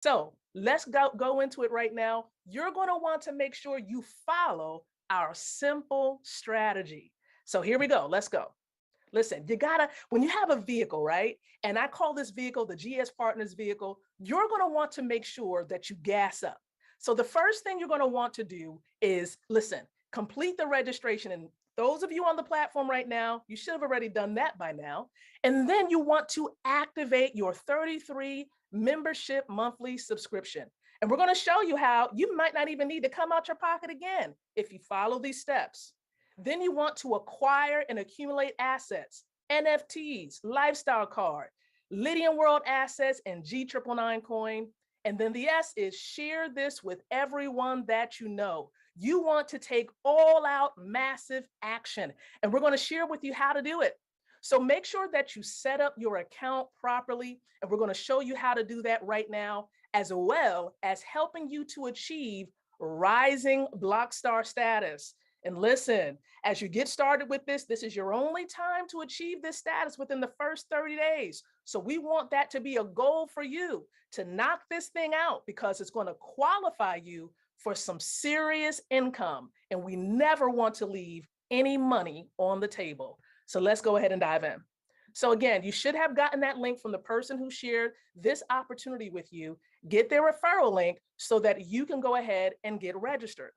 So let's go into it right now. You're going to want to make sure you follow our simple strategy. So here we go. Let's go. Listen, you gotta, when you have a vehicle, right? And I call this vehicle the GS Partners vehicle, you're gonna want to make sure that you gas up. So the first thing you're gonna want to do is, listen, complete the registration. And those of you on the platform right now, you should have already done that by now. And then you want to activate your 33 membership monthly subscription. And we're gonna show you how you might not even need to come out your pocket again if you follow these steps. Then you want to acquire and accumulate assets, NFTs, lifestyle card, Lydian World assets, and G999 coin. And then the S is share this with everyone that you know. You want to take all out massive action. And we're going to share with you how to do it. So make sure that you set up your account properly. And we're going to show you how to do that right now, as well as helping you to achieve rising block star status. And listen, as you get started with this, this is your only time to achieve this status within the first 30 days. So we want that to be a goal for you to knock this thing out, because it's going to qualify you for some serious income. And we never want to leave any money on the table. So let's go ahead and dive in. So again, you should have gotten that link from the person who shared this opportunity with you. Get their referral link so that you can go ahead and get registered.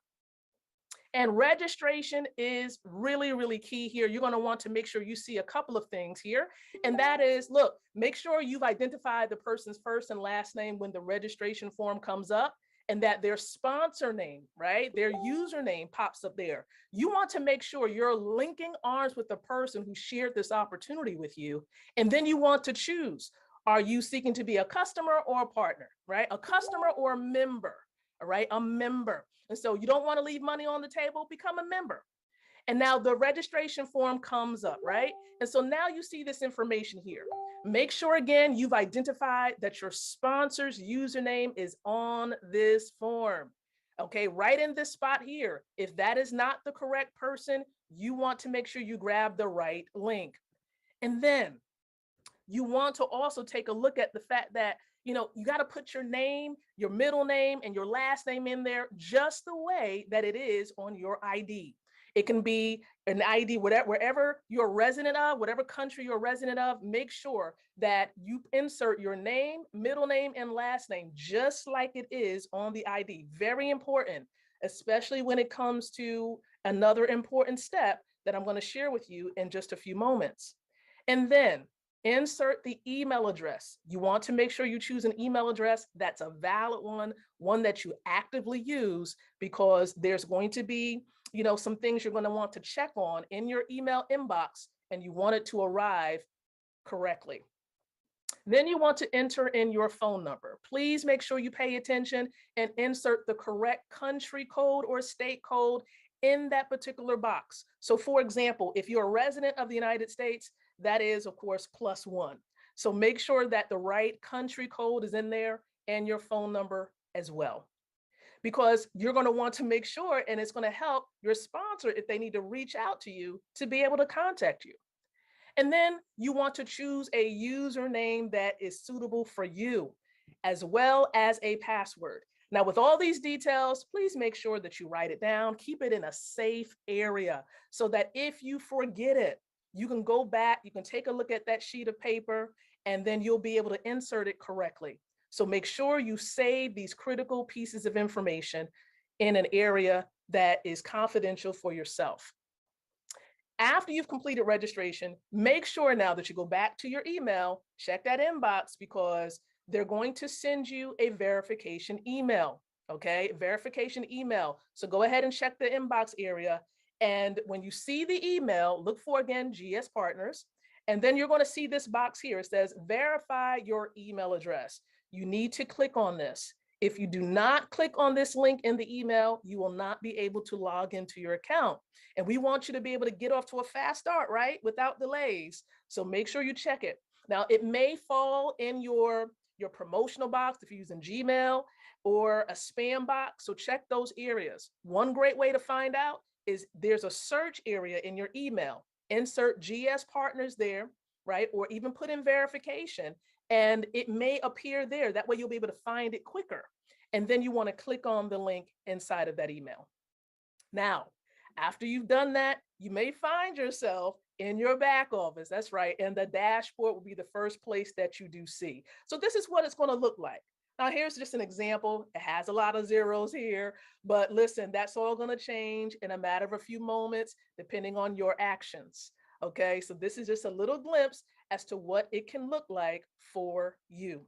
And registration is really, really key here. You're going to want to make sure you see a couple of things here. And that is, look, make sure you've identified the person's first and last name when the registration form comes up, and that their sponsor name, right, their username pops up there. You want to make sure you're linking arms with the person who shared this opportunity with you. And then you want to choose, are you seeking to be a customer or a partner, right? A customer or a member, all right? A member. And so you don't want to leave money on the table, become a member. And now the registration form comes up, right? And so now you see this information here. Make sure, again, you've identified that your sponsor's username is on this form. Okay, right in this spot here. If that is not the correct person, you want to make sure you grab the right link. And then you want to also take a look at the fact that, you know, you got to put your name, your middle name, and your last name in there just the way that it is on your ID. It can be an ID, wherever you're a resident of, whatever country you're a resident of, make sure that you insert your name, middle name, and last name, just like it is on the ID. Very important, especially when it comes to another important step that I'm going to share with you in just a few moments. And then insert the email address. You want to make sure you choose an email address that's a valid one that you actively use, because there's going to be, you know, some things you're going to want to check on in your email inbox, and you want it to arrive correctly. Then you want to enter in your phone number. Please make sure you pay attention and insert the correct country code or state code in that particular box. So for example, if you're a resident of the United States, that is, of course, +1. So make sure that the right country code is in there and your phone number as well, because you're going to want to make sure, and it's going to help your sponsor if they need to reach out to you to be able to contact you. And then you want to choose a username that is suitable for you, as well as a password. Now, with all these details, please make sure that you write it down, keep it in a safe area, so that if you forget it, you can go back, you can take a look at that sheet of paper, and then you'll be able to insert it correctly. So make sure you save these critical pieces of information in an area that is confidential for yourself. After you've completed registration, make sure now that you go back to your email, check that inbox, because they're going to send you a verification email, okay? Verification email. So go ahead and check the inbox area. And when you see the email, look for, again, GS Partners. And then you're going to see this box here. It says, verify your email address. You need to click on this. If you do not click on this link in the email, you will not be able to log into your account. And we want you to be able to get off to a fast start, right? Without delays. So make sure you check it. Now, it may fall in your promotional box if you're using Gmail, or a spam box. So check those areas. One great way to find out is there's a search area in your email. Insert GS Partners there, right? Or even put in verification, and it may appear there. That way you'll be able to find it quicker. And then you want to click on the link inside of that email. Now, after you've done that, you may find yourself in your back office. That's right. And the dashboard will be the first place that you do see. So this is what it's going to look like. Now, here's just an example. It has a lot of zeros here, but listen, that's all going to change in a matter of a few moments, depending on your actions. Okay, so this is just a little glimpse as to what it can look like for you.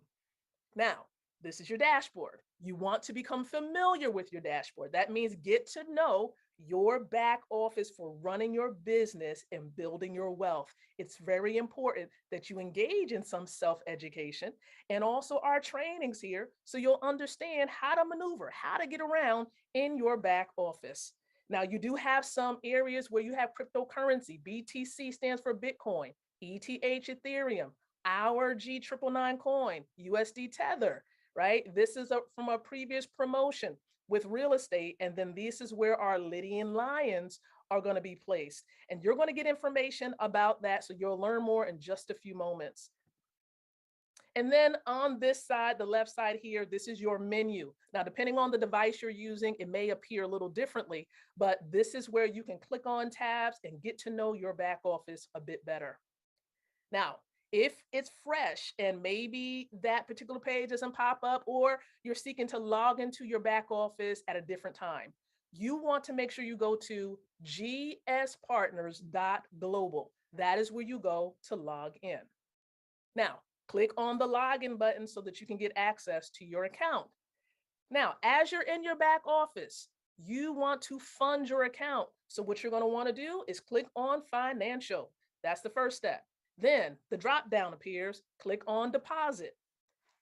Now, this is your dashboard. You want to become familiar with your dashboard. That means get to know your back office for running your business and building your wealth. It's very important that you engage in some self-education and also our trainings here so you'll understand how to maneuver, how to get around in your back office. Now, you do have some areas where you have cryptocurrency. BTC stands for Bitcoin, ETH, Ethereum, our G999 coin, USD Tether, right? This is from a previous promotion with real estate. And then this is where our Lydian Lions are going to be placed. And you're going to get information about that. So you'll learn more in just a few moments. And then on this side, the left side here, this is your menu. Now, depending on the device you're using, it may appear a little differently, but this is where you can click on tabs and get to know your back office a bit better. Now, if it's fresh and maybe that particular page doesn't pop up, or you're seeking to log into your back office at a different time, you want to make sure you go to gspartners.global. That is where you go to log in. Now, click on the login button so that you can get access to your account. Now, as you're in your back office, you want to fund your account. So what you're going to want to do is click on financial. That's the first step. Then the drop down appears, click on deposit.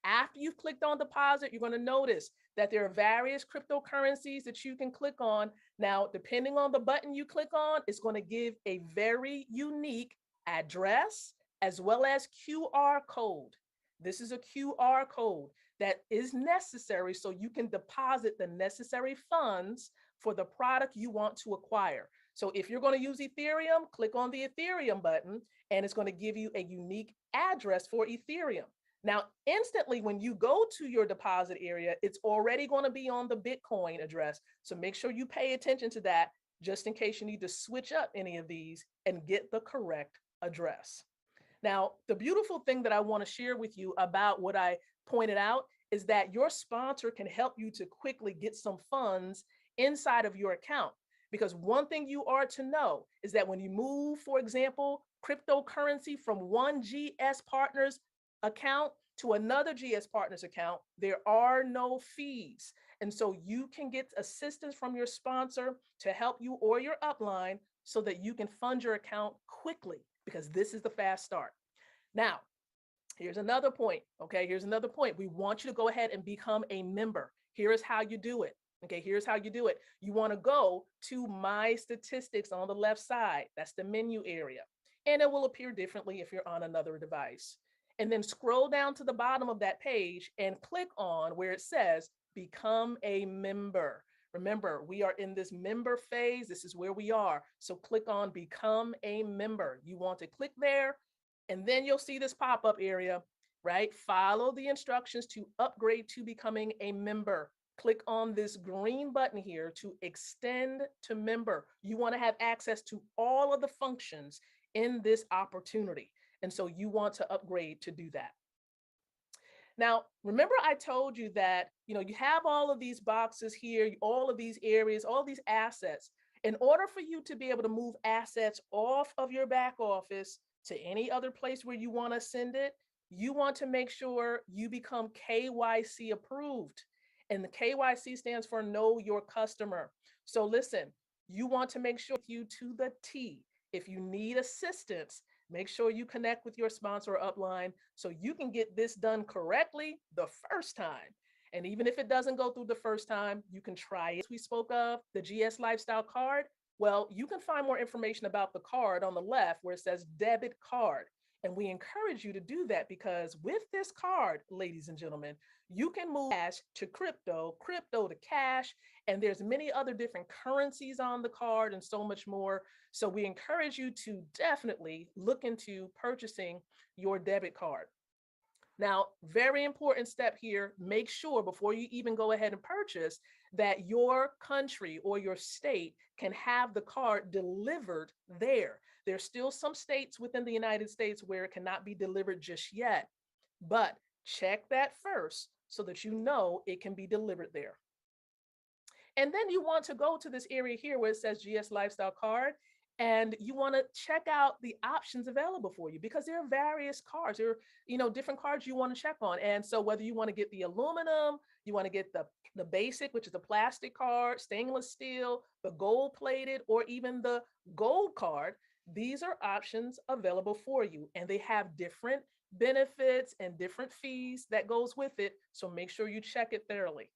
After you've clicked on deposit, you're going to notice that there are various cryptocurrencies that you can click on. Now, depending on the button you click on, it's going to give a very unique address as well as QR code. This is a QR code that is necessary so you can deposit the necessary funds for the product you want to acquire. So if you're going to use Ethereum, click on the Ethereum button, and it's going to give you a unique address for Ethereum. Now, instantly, when you go to your deposit area, it's already going to be on the Bitcoin address. So make sure you pay attention to that just in case you need to switch up any of these and get the correct address. Now, the beautiful thing that I want to share with you about what I pointed out is that your sponsor can help you to quickly get some funds inside of your account. Because one thing you are to know is that when you move, for example, cryptocurrency from one GS Partners account to another GS Partners account, there are no fees. And so you can get assistance from your sponsor to help you or your upline so that you can fund your account quickly, because this is the fast start. Now, here's another point. Okay, here's another point. We want you to go ahead and become a member. Here is how you do it. Okay, here's how you do it. You want to go to My Statistics on the left side. That's the menu area. And it will appear differently if you're on another device. And then scroll down to the bottom of that page and click on where it says Become a Member. Remember, we are in this member phase. This is where we are. So click on Become a Member. You want to click there, and then you'll see this pop-up area, right? Follow the instructions to upgrade to becoming a member. Click on this green button here to extend to member. You want to have access to all of the functions in this opportunity. And so you want to upgrade to do that. Now, remember I told you that, you have all of these boxes here, all of these areas, all these assets. In order for you to be able to move assets off of your back office to any other place where you want to send it, you want to make sure you become KYC approved. And the KYC stands for Know Your Customer. So listen, you want to make sure you to the T. If you need assistance, make sure you connect with your sponsor or upline so you can get this done correctly the first time. And even if it doesn't go through the first time, you can try it. We spoke of the GS Lifestyle Card. Well, you can find more information about the card on the left where it says debit card. And we encourage you to do that because with this card, ladies and gentlemen, you can move cash to crypto, crypto to cash, and there's many other different currencies on the card and so much more. So we encourage you to definitely look into purchasing your debit card. Now, very important step here, make sure before you even go ahead and purchase that your country or your state can have the card delivered there. There's still some states within the United States where it cannot be delivered just yet, but check that first so that you know it can be delivered there. And then you want to go to this area here where it says GS Lifestyle Card, and you want to check out the options available for you because there are various cards. There are, different cards you want to check on. And so whether you want to get the aluminum, you want to get the basic, which is the plastic card, stainless steel, the gold plated, or even the gold card, these are options available for you. And they have different benefits and different fees that goes with it. So make sure you check it thoroughly.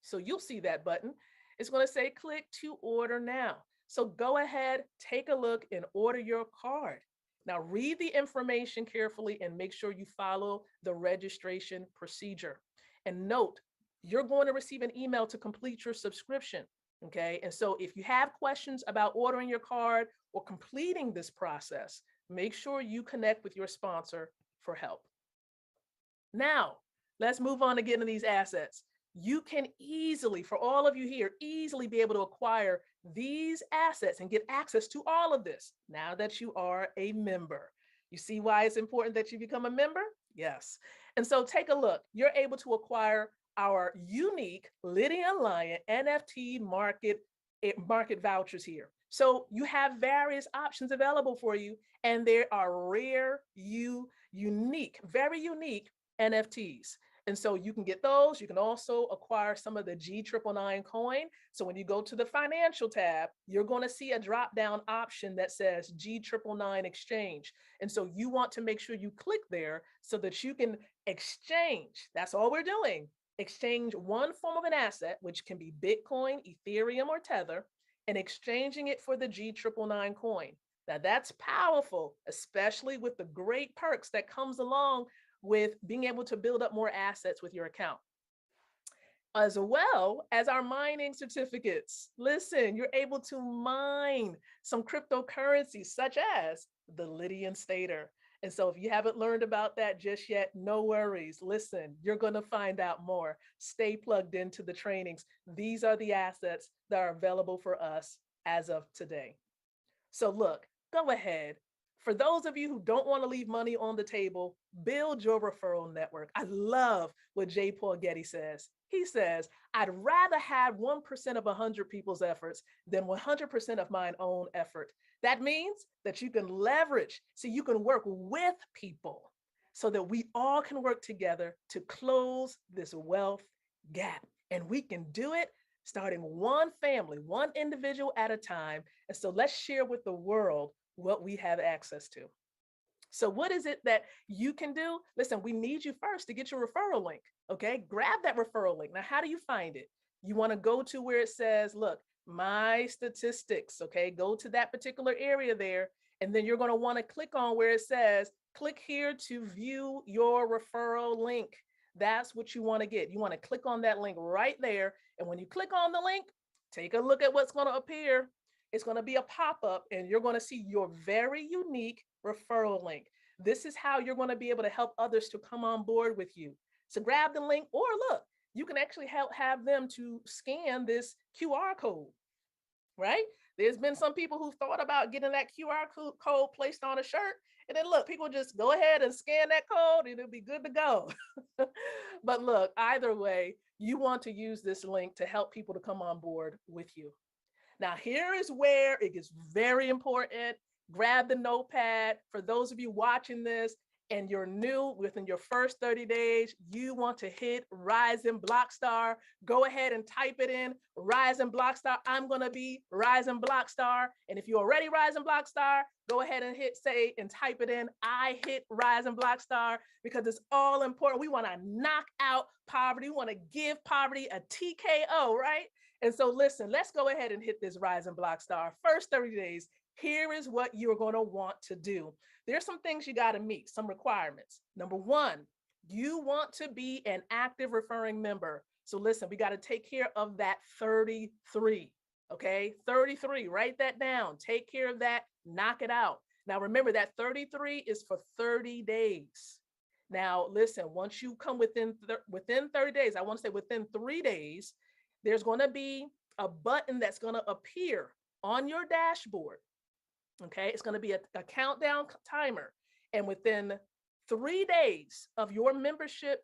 So you'll see that button. It's going to say click to order now. So go ahead, take a look and order your card. Now read the information carefully and make sure you follow the registration procedure. And note, you're going to receive an email to complete your subscription. Okay. And so if you have questions about ordering your card or completing this process, make sure you connect with your sponsor for help. Now, let's move on to getting these assets. You can easily, for all of you here, easily be able to acquire these assets and get access to all of this now that you are a member. You see why it's important that you become a member? Yes. And so take a look. You're able to acquire our unique Lydian Lion NFT market vouchers here. So you have various options available for you, and there are rare, unique, very unique NFTs. And so you can get those. You can also acquire some of the G999 coin. So when you go to the financial tab, you're going to see a drop down option that says G999 exchange. And so you want to make sure you click there so that you can exchange. That's all we're doing. Exchange one form of an asset, which can be Bitcoin, Ethereum, or Tether, and exchanging it for the G999 coin. Now that's powerful, especially with the great perks that comes along with being able to build up more assets with your account, as well as our mining certificates. Listen, you're able to mine some cryptocurrencies such as the Lydian Stater. And so if you haven't learned about that just yet, no worries. Listen, you're going to find out more. Stay plugged into the trainings. These are the assets that are available for us as of today. So look, go ahead. For those of you who don't want to leave money on the table, build your referral network. I love what J. Paul Getty says. He says, I'd rather have 1% of 100 people's efforts than 100% of my own effort. That means that you can leverage, so you can work with people so that we all can work together to close this wealth gap. And we can do it starting one family, one individual at a time. And so let's share with the world what we have access to. So what is it that you can do? Listen, we need you first to get your referral link. Okay, grab that referral link. Now, how do you find it? You want to go to where it says, look, my statistics. Okay, go to that particular area there. And then you're going to want to click on where it says, click here to view your referral link. That's what you want to get. You want to click on that link right there. And when you click on the link, take a look at what's going to appear. It's going to be a pop-up and you're going to see your very unique referral link. This is how you're going to be able to help others to come on board with you. So grab the link, or look, you can actually have them to scan this QR code, right? There's been some people who've thought about getting that QR code placed on a shirt. And then look, people just go ahead and scan that code and it'll be good to go. But look, either way, you want to use this link to help people to come on board with you. Now, here is where it gets very important. Grab the notepad. For those of you watching this and you're new, within your first 30 days, you want to hit Rising Blockstar. Go ahead and type it in, Rising Blockstar. I'm going to be Rising Blockstar. And if you're already Rising Blockstar, go ahead and type it in. I hit Rising Blockstar, because it's all important. We want to knock out poverty. We want to give poverty a TKO, right? And so listen, let's go ahead and hit this Rising Blockstar. First 30 days, here is what you're going to want to do. There's some things you got to meet, some requirements. Number one, you want to be an active referring member. So listen, we got to take care of that 33, okay? 33, write that down. Take care of that, knock it out. Now remember that 33 is for 30 days. Now, listen, once you come within 30 days, I want to say within 3 days, there's going to be a button that's going to appear on your dashboard. Okay, it's going to be a countdown timer. And within 3 days of your membership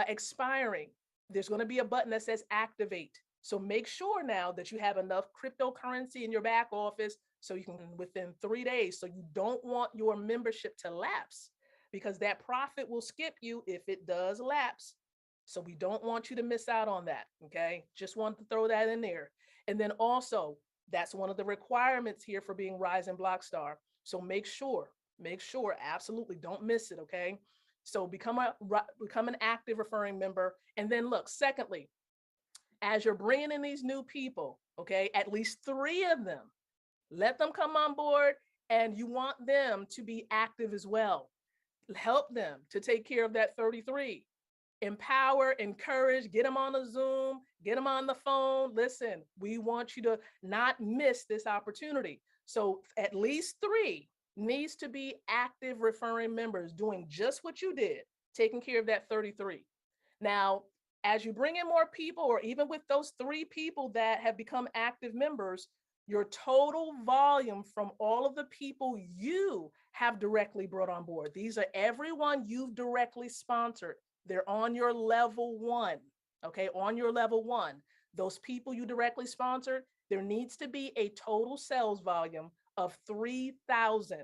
expiring, there's going to be a button that says activate. So make sure now that you have enough cryptocurrency in your back office so you can within 3 days. So you don't want your membership to lapse, because that profit will skip you if it does lapse. So we don't want you to miss out on that. Okay, just wanted to throw that in there. And then also, that's one of the requirements here for being Rising Blockstar. So make sure, absolutely don't miss it. Okay, so become an active referring member. And then look, secondly, as you're bringing in these new people, okay, at least 3 of them, let them come on board, and you want them to be active as well. Help them to take care of that 33. Empower, encourage, get them on the Zoom, get them on the phone. Listen, we want you to not miss this opportunity. So at least 3 needs to be active referring members doing just what you did, taking care of that 33. Now, as you bring in more people, or even with those 3 people that have become active members, your total volume from all of the people you have directly brought on board. These are everyone you've directly sponsored. They're on your level 1, okay? On your level 1, those people you directly sponsored, there needs to be a total sales volume of 3,000.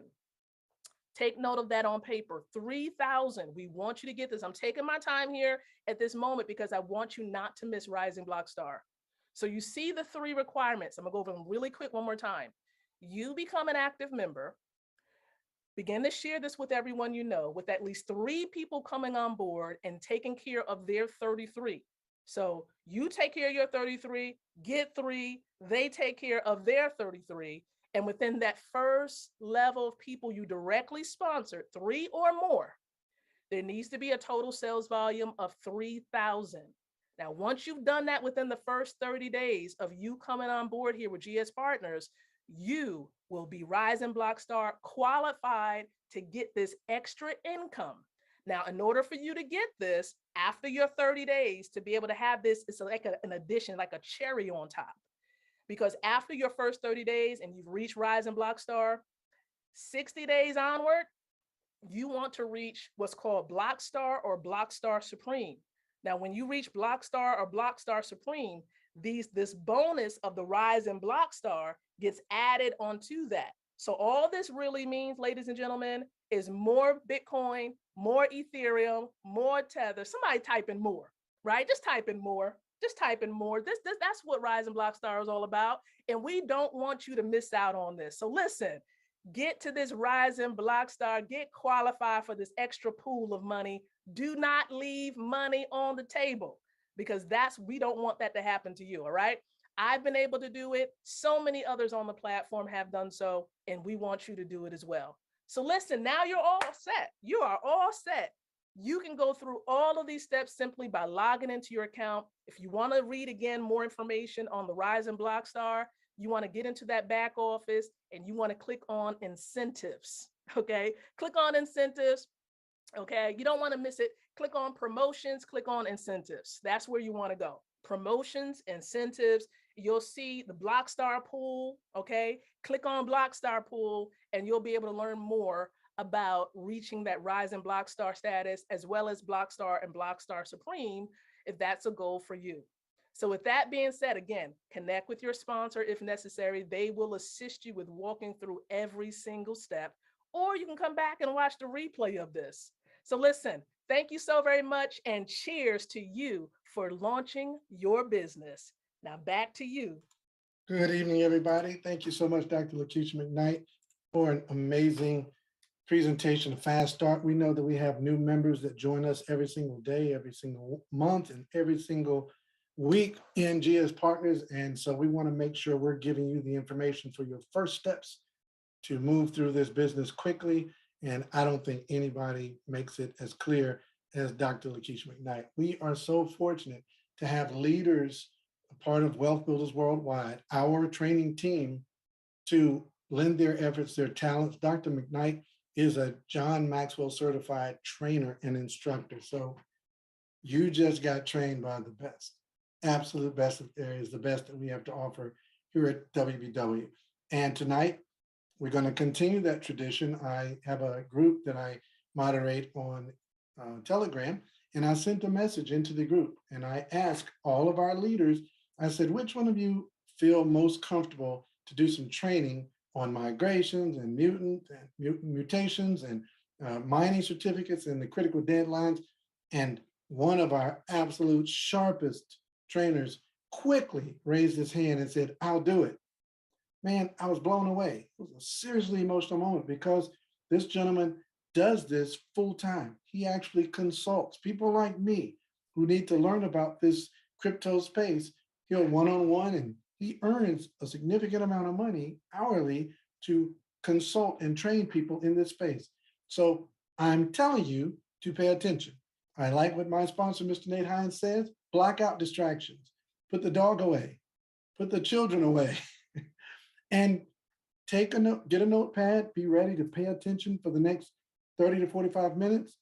Take note of that on paper, 3,000. We want you to get this. I'm taking my time here at this moment because I want you not to miss Rising Blockstar. So you see the 3 requirements. I'm gonna go over them really quick one more time. You become an active member. Begin to share this with everyone you know, with at least 3 people coming on board and taking care of their 33. So you take care of your 33, get 3, they take care of their 33. And within that first level of people you directly sponsored, 3 or more, there needs to be a total sales volume of 3,000. Now, once you've done that within the first 30 days of you coming on board here with GS Partners, you will be Rising Blockstar qualified to get this extra income. Now, in order for you to get this after your 30 days, to be able to have this, it's like an addition, like a cherry on top. Because after your first 30 days and you've reached Rising Blockstar, 60 days onward, you want to reach what's called Blockstar or Blockstar Supreme. Now, when you reach Blockstar or Blockstar Supreme, this bonus of the Rising Blockstar gets added onto that. So all this really means, ladies and gentlemen, is more Bitcoin, more Ethereum, more Tether. Somebody type in more, right? Just type in more. Just type in more. That's what Rising Blockstar is all about. And we don't want you to miss out on this. So listen, get to this Rising Blockstar, get qualified for this extra pool of money. Do not leave money on the table, because we don't want that to happen to you. All right. I've been able to do it. So many others on the platform have done so, and we want you to do it as well. So listen, now you're all set. You are all set. You can go through all of these steps simply by logging into your account. If you want to read again more information on the Rising Blockstar, you want to get into that back office and you want to click on incentives. Okay, click on incentives. Okay, you don't want to miss it. Click on promotions, click on incentives. That's where you want to go. Promotions, incentives. You'll see the Blockstar pool. Okay, click on Blockstar pool and you'll be able to learn more about reaching that Rising Blockstar status, as well as Blockstar and Blockstar Supreme, if that's a goal for you. So with that being said, again, connect with your sponsor if necessary. They will assist you with walking through every single step, or you can come back and watch the replay of this. So listen, thank you so very much, and cheers to you for launching your business. Now back to you. Good evening, everybody. Thank you so much, Dr. Lakeisha McKnight, for an amazing presentation, a fast start. We know that we have new members that join us every single day, every single month, and every single week in GS Partners. And so we want to make sure we're giving you the information for your first steps to move through this business quickly. And I don't think anybody makes it as clear as Dr. Lakeisha McKnight. We are so fortunate to have leaders, a part of Wealth Builders Worldwide, our training team, to lend their efforts, their talents. Dr. McKnight is a John Maxwell certified trainer and instructor. So you just got trained by the best, absolute best of areas, the best that we have to offer here at WBW. And tonight, we're going to continue that tradition. I have a group that I moderate on Telegram, and I sent a message into the group, and I asked all of our leaders, I said, which one of you feel most comfortable to do some training on migrations and mutations and mining certificates and the critical deadlines? And one of our absolute sharpest trainers quickly raised his hand and said, I'll do it. Man, I was blown away. It was a seriously emotional moment because this gentleman does this full time. He actually consults people like me who need to learn about this crypto space. He'll one-on-one, and he earns a significant amount of money hourly to consult and train people in this space. So I'm telling you to pay attention. I like what my sponsor, Mr. Nate Hines, says: block out distractions, put the dog away, put the children away, and take a note, get a notepad, be ready to pay attention for the next 30 to 45 minutes.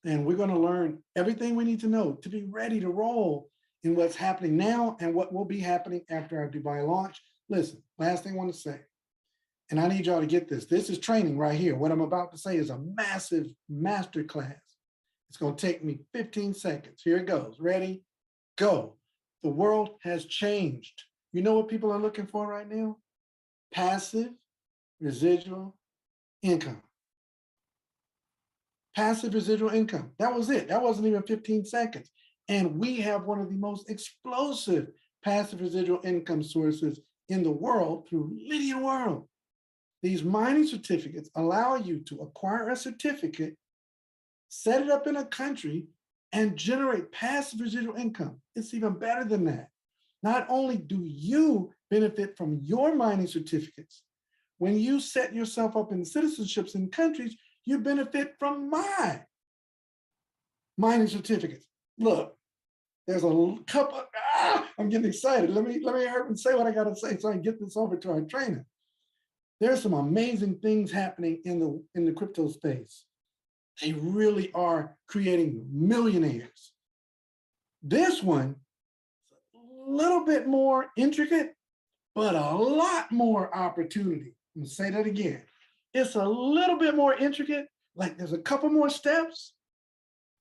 And we're going to learn everything we need to know to be ready to roll in what's happening now and what will be happening after our Dubai launch. Listen, last thing I want to say, and I need y'all to get this. This is training right here. What I'm about to say is a massive master class. It's going to take me 15 seconds. Here it goes. Ready? Go. The world has changed. You know what people are looking for right now? Passive residual income. Passive residual income. That was it. That wasn't even 15 seconds. And we have one of the most explosive passive residual income sources in the world through Lydian World. These mining certificates allow you to acquire a certificate, set it up in a country, and generate passive residual income. It's even better than that. Not only do you benefit from your mining certificates, when you set yourself up in citizenships in countries, you benefit from my mining certificates. Look, there's a couple, I'm getting excited. Let me hurry and say what I gotta say so I can get this over to our trainer. There's some amazing things happening in the crypto space. They really are creating millionaires. This one is a little bit more intricate, but a lot more opportunity. I'm gonna say that again. It's a little bit more intricate, like there's a couple more steps,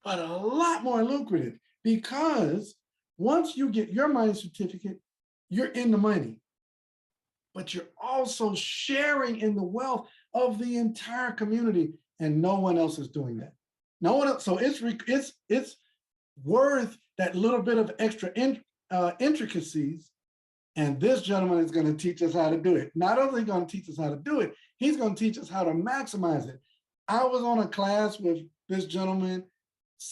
but a lot more lucrative, because once you get your mining certificate, you're in the money, but you're also sharing in the wealth of the entire community, and no one else is doing that. No one else. So it's worth that little bit of extra intricacies. And this gentleman is going to teach us how to do it. Not only going to teach us how to do it, he's going to teach us how to maximize it. I was on a class with this gentleman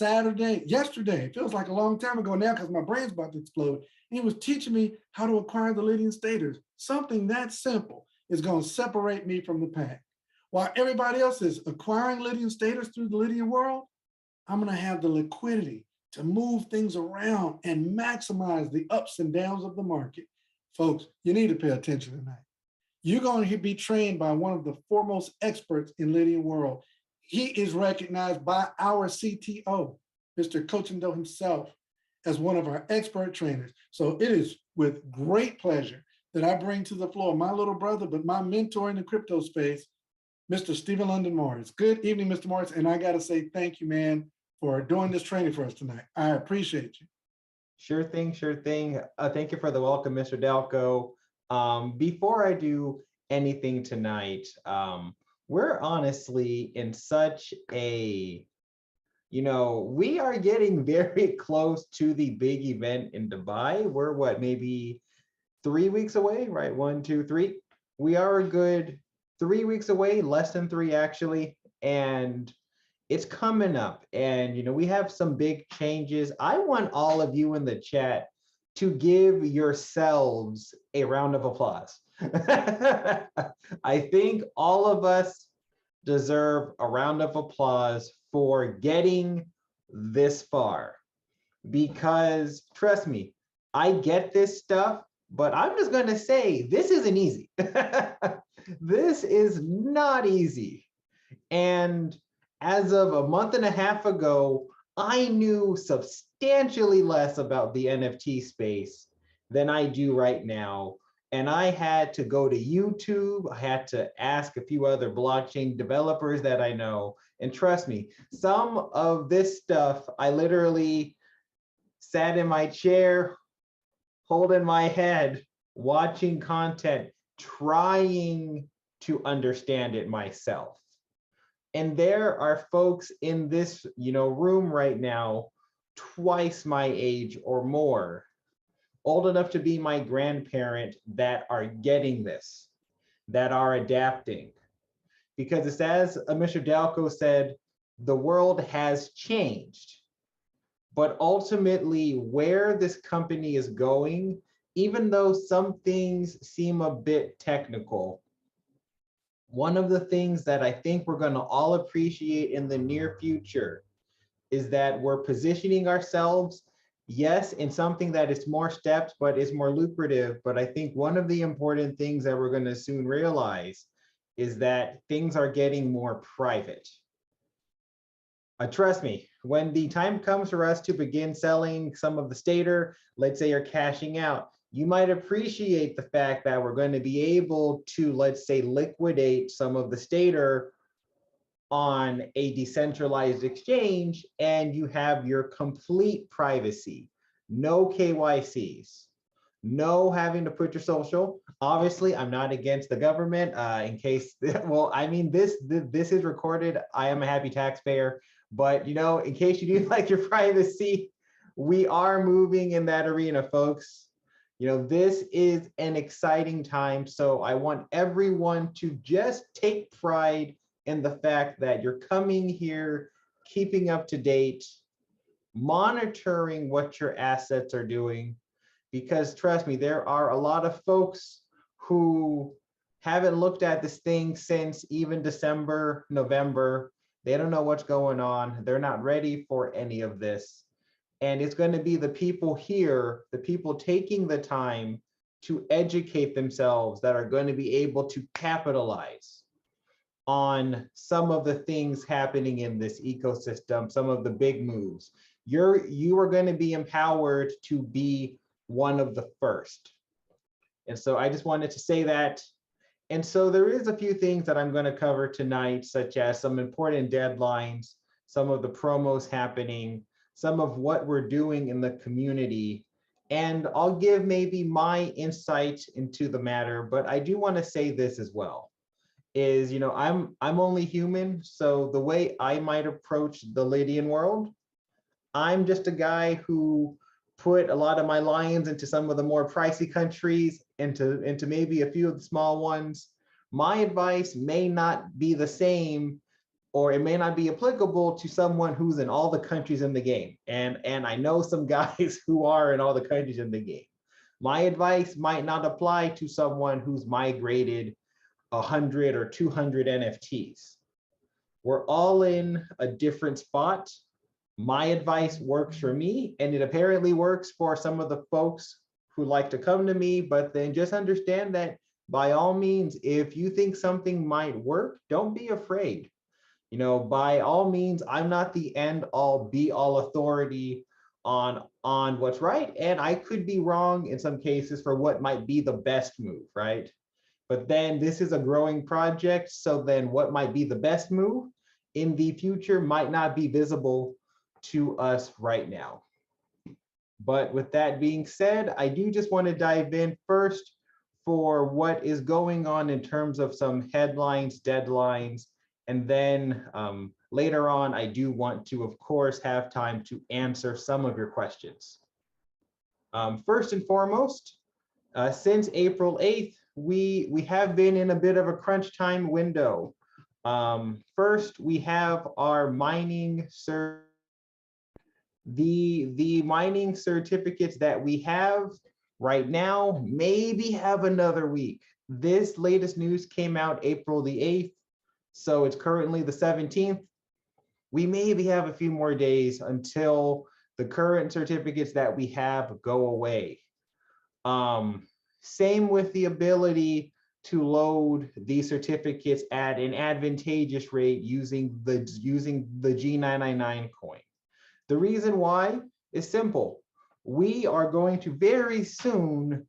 yesterday. It feels like a long time ago now because my brain's about to explode. He was teaching me how to acquire the Lydian Staters. Something that simple is going to separate me from the pack. While everybody else is acquiring Lydian Staters through the Lydian World, I'm going to have the liquidity to move things around and maximize the ups and downs of the market. Folks, you need to pay attention tonight. You're going to be trained by one of the foremost experts in Lydian World. He is recognized by our CTO, Mr. Cochindo himself, as one of our expert trainers. So it is with great pleasure that I bring to the floor my little brother, but my mentor in the crypto space, Mr. Stephen London Morris. Good evening, Mr. Morris. And I got to say thank you, man, for doing this training for us tonight. I appreciate you. Sure thing, sure thing. Thank you for the welcome, Mr. Dalco. Before I do anything tonight, we're honestly in such a, we are getting very close to the big event in Dubai. We're what, maybe 3 weeks away, right? 1, 2, 3. We are a good 3 weeks away, less than 3 actually. And it's coming up, and we have some big changes. I want all of you in the chat to give yourselves a round of applause. I think all of us deserve a round of applause for getting this far, because trust me, I get this stuff, but I'm just going to say this isn't easy. This is not easy. And as of a month and a half ago, I knew substantially less about the NFT space than I do right now. And I had to go to YouTube. I had to ask a few other blockchain developers that I know. And trust me, some of this stuff, I literally sat in my chair, holding my head, watching content, trying to understand it myself. And there are folks in this, room right now, twice my age or more, old enough to be my grandparent, that are getting this, that are adapting. Because it's as Mr. Dalco said, the world has changed. But ultimately, where this company is going, even though some things seem a bit technical, one of the things that I think we're going to all appreciate in the near future is that we're positioning ourselves, yes, in something that is more steps, but is more lucrative. But I think one of the important things that we're going to soon realize is that things are getting more private. Trust me, when the time comes for us to begin selling some of the Stater, let's say you're cashing out, you might appreciate the fact that we're going to be able to, let's say, liquidate some of the Stater on a decentralized exchange, and you have your complete privacy, no KYCs, no having to put your social. Obviously, I'm not against the government. In case, well, I mean, this is recorded. I am a happy taxpayer, but in case you do like your privacy, we are moving in that arena, folks. This is an exciting time. So I want everyone to just take pride in the fact that you're coming here, keeping up to date, monitoring what your assets are doing, because trust me, there are a lot of folks who haven't looked at this thing since even December, November. They don't know what's going on. They're not ready for any of this. And it's going to be the people here, the people taking the time to educate themselves, that are going to be able to capitalize on some of the things happening in this ecosystem, some of the big moves. You are going to be empowered to be one of the first. And so I just wanted to say that. And so there is a few things that I'm going to cover tonight, such as some important deadlines, some of the promos happening, some of what we're doing in the community. And I'll give maybe my insight into the matter, but I do want to say this as well. Is, I'm only human. So the way I might approach the Lydian world, I'm just a guy who put a lot of my lions into some of the more pricey countries, into maybe a few of the small ones. My advice may not be the same, or it may not be applicable to someone who's in all the countries in the game. And I know some guys who are in all the countries in the game. My advice might not apply to someone who's migrated 100 or 200 NFTs. We're all in a different spot. My advice works for me, and it apparently works for some of the folks who like to come to me, but then just understand that by all means, if you think something might work, don't be afraid. By all means, I'm not the end all be all authority on what's right. And I could be wrong in some cases for what might be the best move, right? But then this is a growing project. So then what might be the best move in the future might not be visible to us right now. But with that being said, I do just want to dive in first for what is going on in terms of some headlines, deadlines, and then later on, I do want to, of course, have time to answer some of your questions. First and foremost, since April 8th, we have been in a bit of a crunch time window. First, we have our mining the mining certificates that we have right now maybe have another week. This latest news came out April the 8th, so it's currently the 17th. We maybe have a few more days until the current certificates that we have go away. Same with the ability to load these certificates at an advantageous rate using the G999 coin. The reason why is simple. We are going to very soon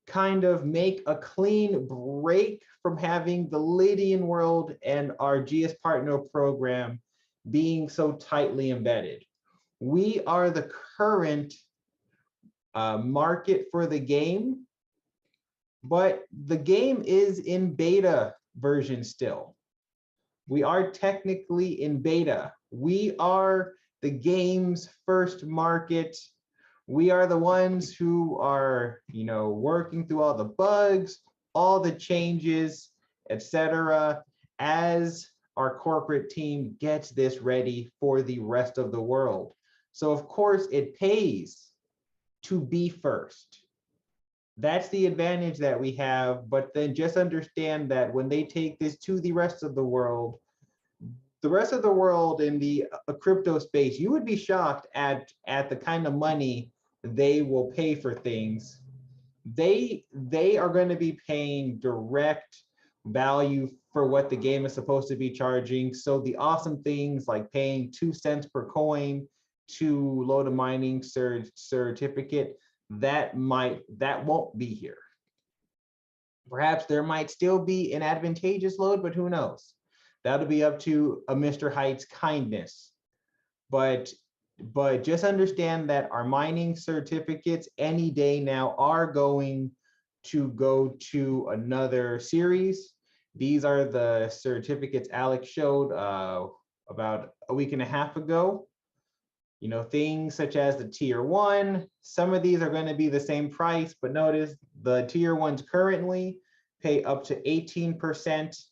kind of make a clean break from having the Lydian World and our GS Partner program being so tightly embedded. We are the current market for the game, but the game is in beta version still. We are technically in beta. We are the game's first market. We are the ones who are, working through all the bugs, all the changes, etc., as our corporate team gets this ready for the rest of the world. So of course it pays to be first. That's the advantage that we have, but then just understand that when they take this to the rest of the world in the crypto space, you would be shocked at the kind of money they will pay for things. They are going to be paying direct value for what the game is supposed to be charging. So the awesome things like paying 2 cents per coin to load a mining certificate, that won't be here. Perhaps there might still be an advantageous load, but who knows? That'll be up to a Mr. Hyde's kindness. But just understand that our mining certificates any day now are going to go to another series. These are the certificates Alex showed about a week and a half ago. Things such as the tier 1, some of these are going to be the same price, but notice the tier 1s currently pay up to 18%,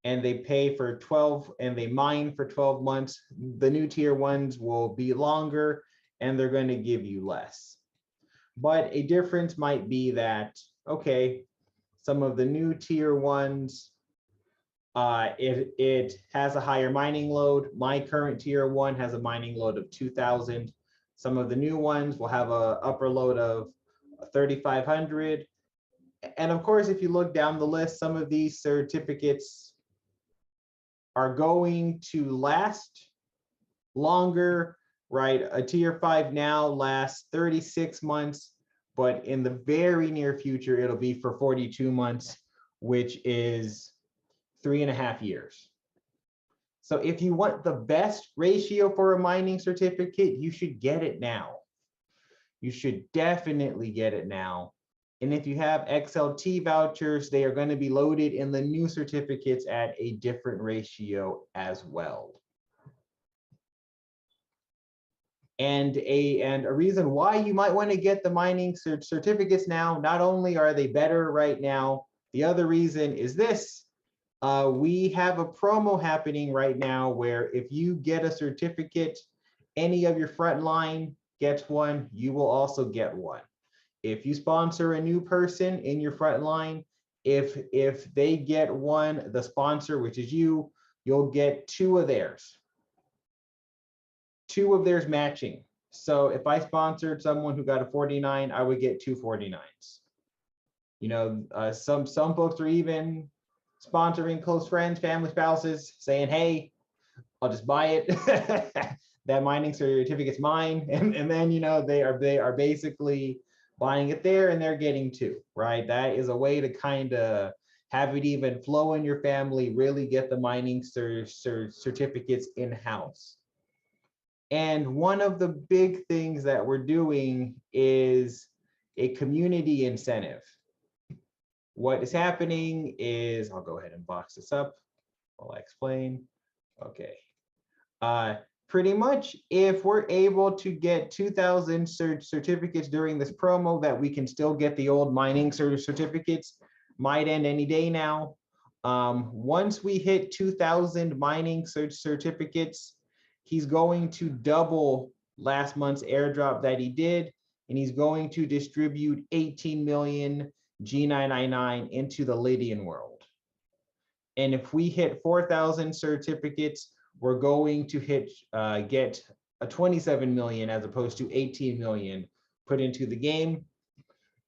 and they pay for 12, and they mine for 12 months. The new tier 1s will be longer, and they're going to give you less. But a difference might be that, okay, some of the new tier 1s, it has a higher mining load. My current tier 1 has a mining load of 2,000. Some of the new ones will have a upper load of 3,500. And of course, if you look down the list, some of these certificates are going to last longer, right? A tier 5 now lasts 36 months, but in the very near future, it'll be for 42 months, which is 3.5 years. So if you want the best ratio for a mining certificate, you should get it now. You should definitely get it now. And if you have XLT vouchers, they are going to be loaded in the new certificates at a different ratio as well. And a reason why you might want to get the mining certificates now, not only are they better right now, the other reason is this. We have a promo happening right now where if you get a certificate, any of your frontline gets one, you will also get one. If you sponsor a new person in your frontline, if they get one, the sponsor, which is you, you'll get 2 of theirs. 2 of theirs matching. So if I sponsored someone who got a 49, I would get 2 49s. Some folks are even sponsoring close friends, family, spouses, saying, hey, I'll just buy it. That mining certificate's mine. And then, they are basically buying it there and they're getting 2, right? That is a way to kind of have it even flow in your family, really get the mining certificates in-house. And one of the big things that we're doing is a community incentive. What is happening is, I'll go ahead and box this up while I explain. Okay. Pretty much, if we're able to get 2,000 certificates during this promo, that we can still get the old mining certificates, might end any day now. Once we hit 2,000 mining certificates, he's going to double last month's airdrop that he did, and he's going to distribute 18 million G999 into the Lydian World. And if we hit 4,000 certificates, we're going to get a 27 million as opposed to 18 million put into the game.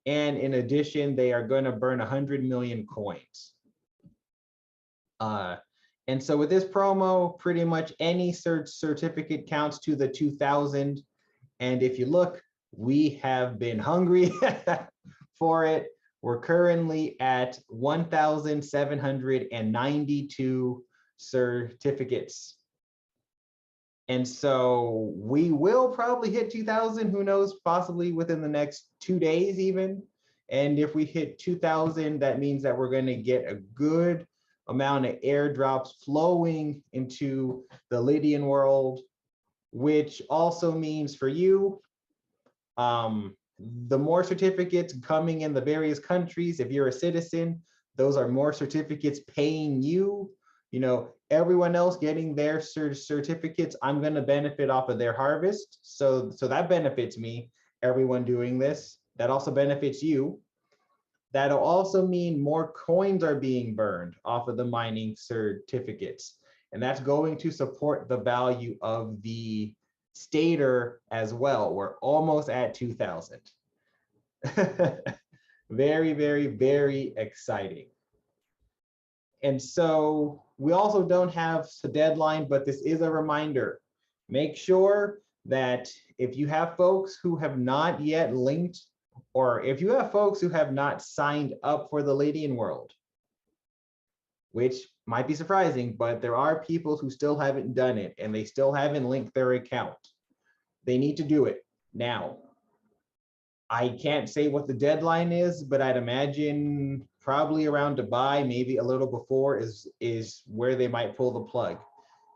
And in addition, they are going to burn 100 million coins. And so with this promo, pretty much any certificate counts to the 2,000. And if you look, we have been hungry for it. We're currently at 1,792 certificates. And so we will probably hit 2,000, who knows, possibly within the next 2 days even. And if we hit 2,000, that means that we're going to get a good amount of airdrops flowing into the Lydian world, which also means for you, the more certificates coming in the various countries, if you're a citizen, those are more certificates paying you. You know, everyone else getting their certificates, I'm going to benefit off of their harvest. So that benefits me, everyone doing this. That also benefits you. That'll also mean more coins are being burned off of the mining certificates. And that's going to support the value of the Stater as well. We're almost at 2,000. Very, very, very exciting. And so we also don't have a deadline, but this is a reminder. Make sure that if you have folks who have not yet linked, or if you have folks who have not signed up for the Lydian World, which might be surprising, but there are people who still haven't done it and they still haven't linked their account. They need to do it now. I can't say what the deadline is, but I'd imagine probably around Dubai, maybe a little before is where they might pull the plug.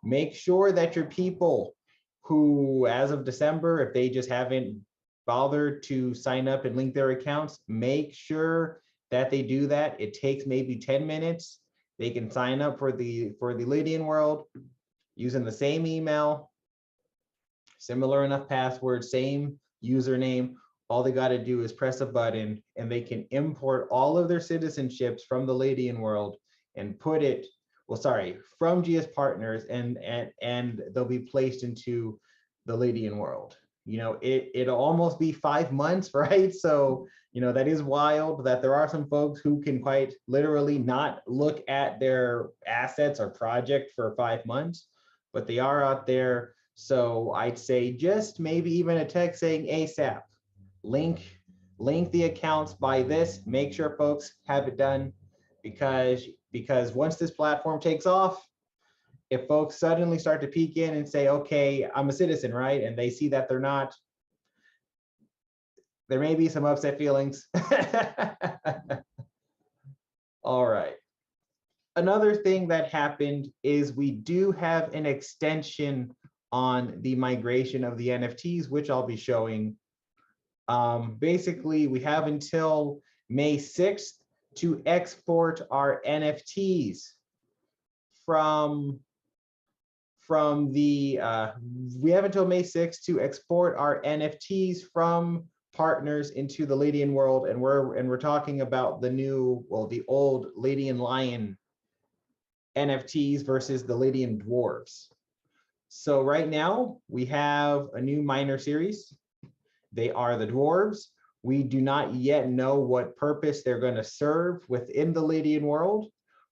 Make sure that your people who, as of December, if they just haven't bothered to sign up and link their accounts, make sure that they do that. It takes maybe 10 minutes. They can sign up for the Lydian World using the same email, similar enough password, same username. All they got to do is press a button and they can import all of their citizenships from the Lydian World and put it, well, sorry, from GS Partners, and they'll be placed into the Lydian World. You know, it'll almost be 5 months, right? So, you know, that is wild that there are some folks who can quite literally not look at their assets or project for 5 months, but they are out there. So I'd say just maybe even a text saying ASAP, link the accounts by this, make sure folks have it done, because once this platform takes off, if folks suddenly start to peek in and say, okay, I'm a citizen, right? And they see that they're not, there may be some upset feelings. All right. Another thing that happened is we do have an extension on the migration of the NFTs, which I'll be showing. Basically, we have until May 6th to export our NFTs from the, we have until May 6th to export our NFTs from partners into the Lydian World, and we're talking about the new, well, the old Lydian Lion NFTs versus the Lydian Dwarves. So right now we have a new minor series. They are the Dwarves. We do not yet know what purpose they're going to serve within the Lydian World,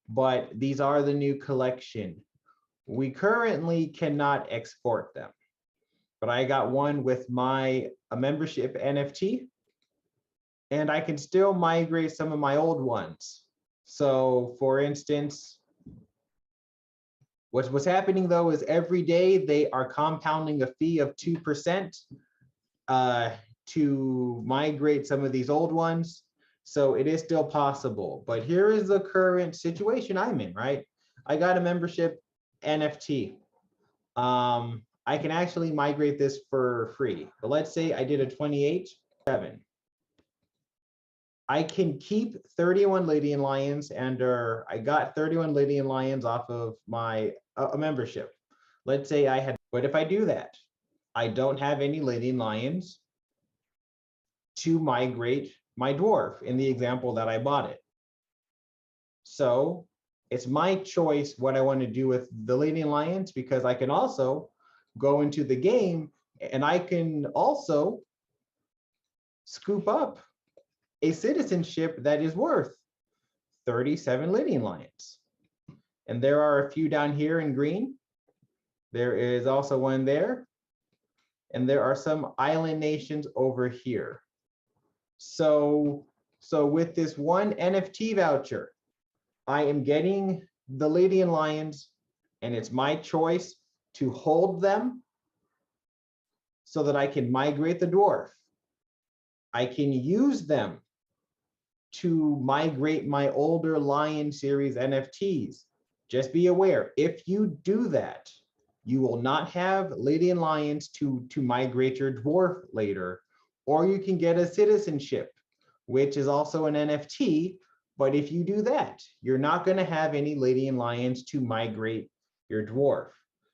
but these are the new collection. We currently cannot export them, but I got one with a membership NFT, and I can still migrate some of my old ones. So for instance, what's happening though is every day they are compounding a fee of 2% to migrate some of these old ones. So it is still possible, but here is the current situation I'm in, right? I got a membership NFT. I can actually migrate this for free, but let's say I did a 28.7. I can keep 31 Lydian Lions, and I got 31 Lydian Lions off of my membership. Let's say I had, but if I do that, I don't have any Lydian Lions to migrate my dwarf in the example that I bought it. So it's my choice what I want to do with the Lydian Lions, because I can also go into the game and I can also scoop up a citizenship that is worth 37 Lydian lions. And there are a few down here in green. There is also one there. And there are some island nations over here. So with this one NFT voucher, I am getting the Lydian lions, and it's my choice to hold them so that I can migrate the dwarf. I can use them to migrate my older Lion series NFTs. Just be aware, if you do that, you will not have Lydian lions to migrate your dwarf later, or you can get a citizenship, which is also an NFT. But if you do that, you're not going to have any Lydian lions to migrate your dwarf.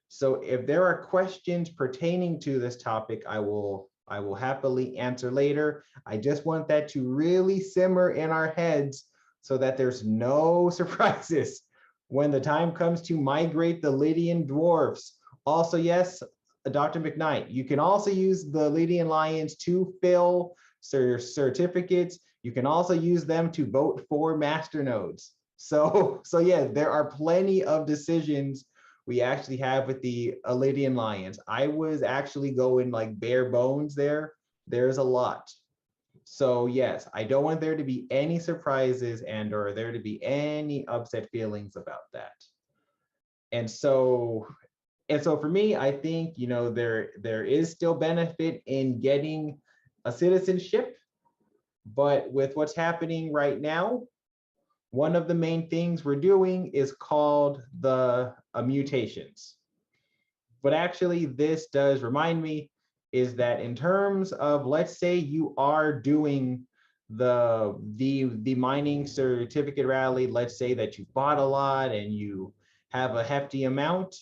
So if there are questions pertaining to this topic, I will happily answer later. I just want that to really simmer in our heads so that there's no surprises when the time comes to migrate the Lydian dwarfs. Also, yes, Dr. McKnight, you can also use the Lydian lions to fill certificates. You can also use them to vote for masternodes. So yeah, there are plenty of decisions we actually have with the Lydian lions. I was actually going like bare bones there. There's a lot. So yes, I don't want there to be any surprises or there to be any upset feelings about that. And so for me, I think, there is still benefit in getting a citizenship, but with what's happening right now, one of the main things we're doing is called the mutations. But actually, this does remind me is that in terms of, let's say you are doing the mining certificate rally, let's say that you bought a lot and you have a hefty amount,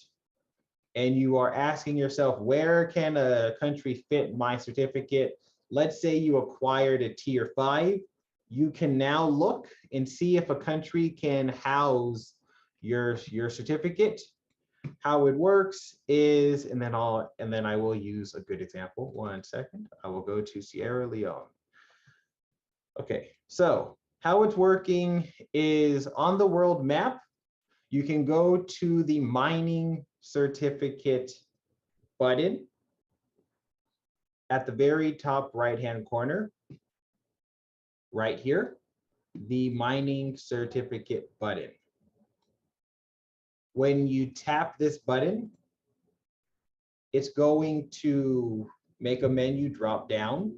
and you are asking yourself, where can a country fit my certificate? Let's say you acquired a tier 5. You can now look and see if a country can house your certificate. How it works is, and then I will use a good example. 1 second. I will go to Sierra Leone. Okay, so how it's working is on the world map, you can go to the mining certificate button at the very top right-hand corner, right here, the mining certificate button. When you tap this button, it's going to make a menu drop down.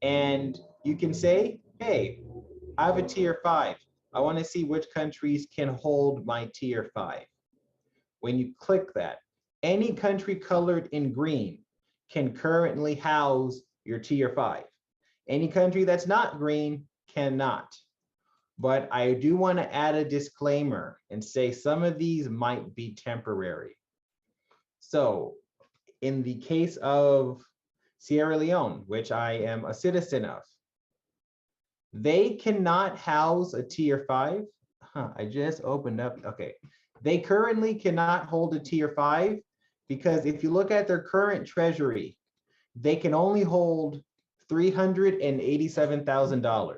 And you can say, hey, I have a tier 5. I want to see which countries can hold my tier 5. When you click that, any country colored in green can currently house your tier 5. Any country that's not green cannot. But I do want to add a disclaimer and say some of these might be temporary. So in the case of Sierra Leone, which I am a citizen of, they cannot house a tier 5. I just opened up. Okay. They currently cannot hold a tier 5 because if you look at their current treasury, they can only hold $387,000.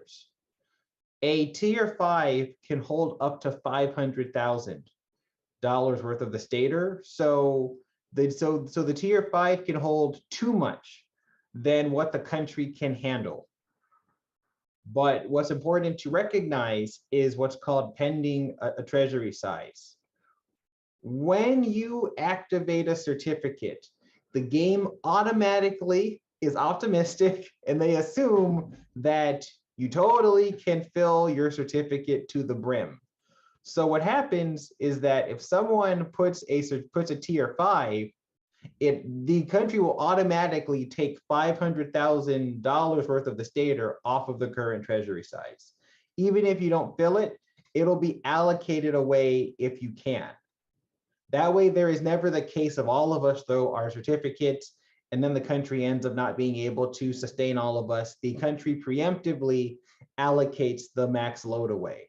A tier 5 can hold up to $500,000 worth of the stater. So the tier 5 can hold too much than what the country can handle. But what's important to recognize is what's called pending a treasury size. When you activate a certificate, the game automatically is optimistic and they assume that you totally can fill your certificate to the brim. So what happens is that if someone puts a tier 5, the country will automatically take $500,000 worth of the stater off of the current treasury size. Even if you don't fill it, it'll be allocated away if you can. That way, there is never the case of all of us throw our certificates and then the country ends up not being able to sustain all of us. The country preemptively allocates the max load away.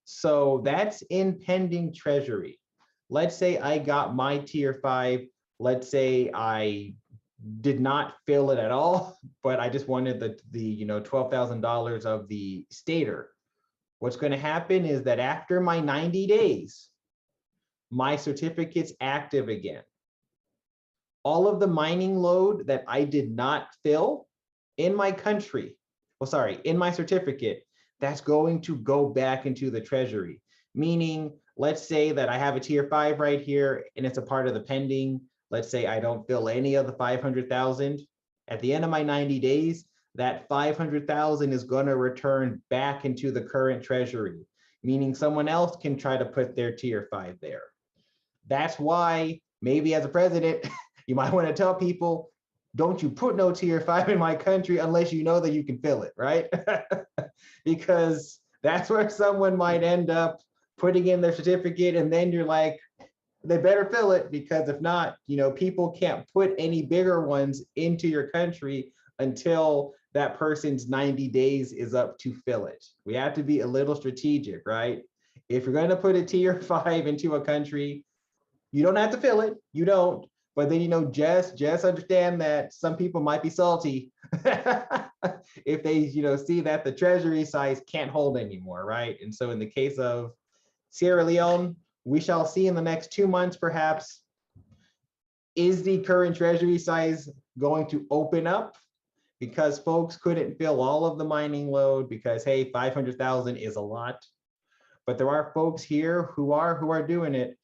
So that's in pending treasury. Let's say I got my tier 5. Let's say I did not fill it at all, but I just wanted the $12,000 of the Stater. What's going to happen is that after my 90 days, my certificate's active again. All of the mining load that I did not fill in my country, well, sorry, in my certificate, that's going to go back into the treasury. Meaning, let's say that I have a tier 5 right here and it's a part of the pending. Let's say I don't fill any of the 500,000. At the end of my 90 days, that 500,000 is going to return back into the current treasury, meaning someone else can try to put their tier 5 there. That's why maybe as a president, you might want to tell people, don't you put no tier 5 in my country unless you know that you can fill it, right? Because that's where someone might end up putting in their certificate, and then you're like, they better fill it, because if not, people can't put any bigger ones into your country until that person's 90 days is up to fill it. We have to be a little strategic, right? If you're going to put a tier 5 into a country, you don't have to fill it, you don't. But then, just understand that some people might be salty if they, see that the treasury size can't hold anymore, right? And so in the case of Sierra Leone, we shall see in the next 2 months, perhaps, is the current treasury size going to open up? Because folks couldn't fill all of the mining load because, hey, 500,000 is a lot. But there are folks here who are doing it.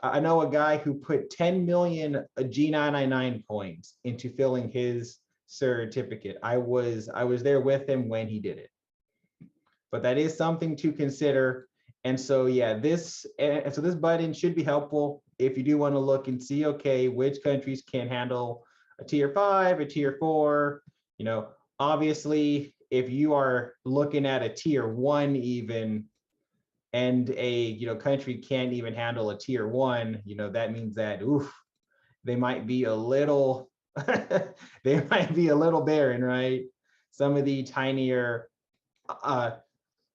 I know a guy who put 10 million G999 coins into filling his certificate. I was there with him when he did it. But that is something to consider. And so, yeah, this button should be helpful if you do want to look and see, okay, which countries can handle a tier 5, a tier 4. Obviously, if you are looking at a tier 1 even, and a country can't even handle a tier 1, that means that they might be a little they might be a little barren, right? Some of the tinier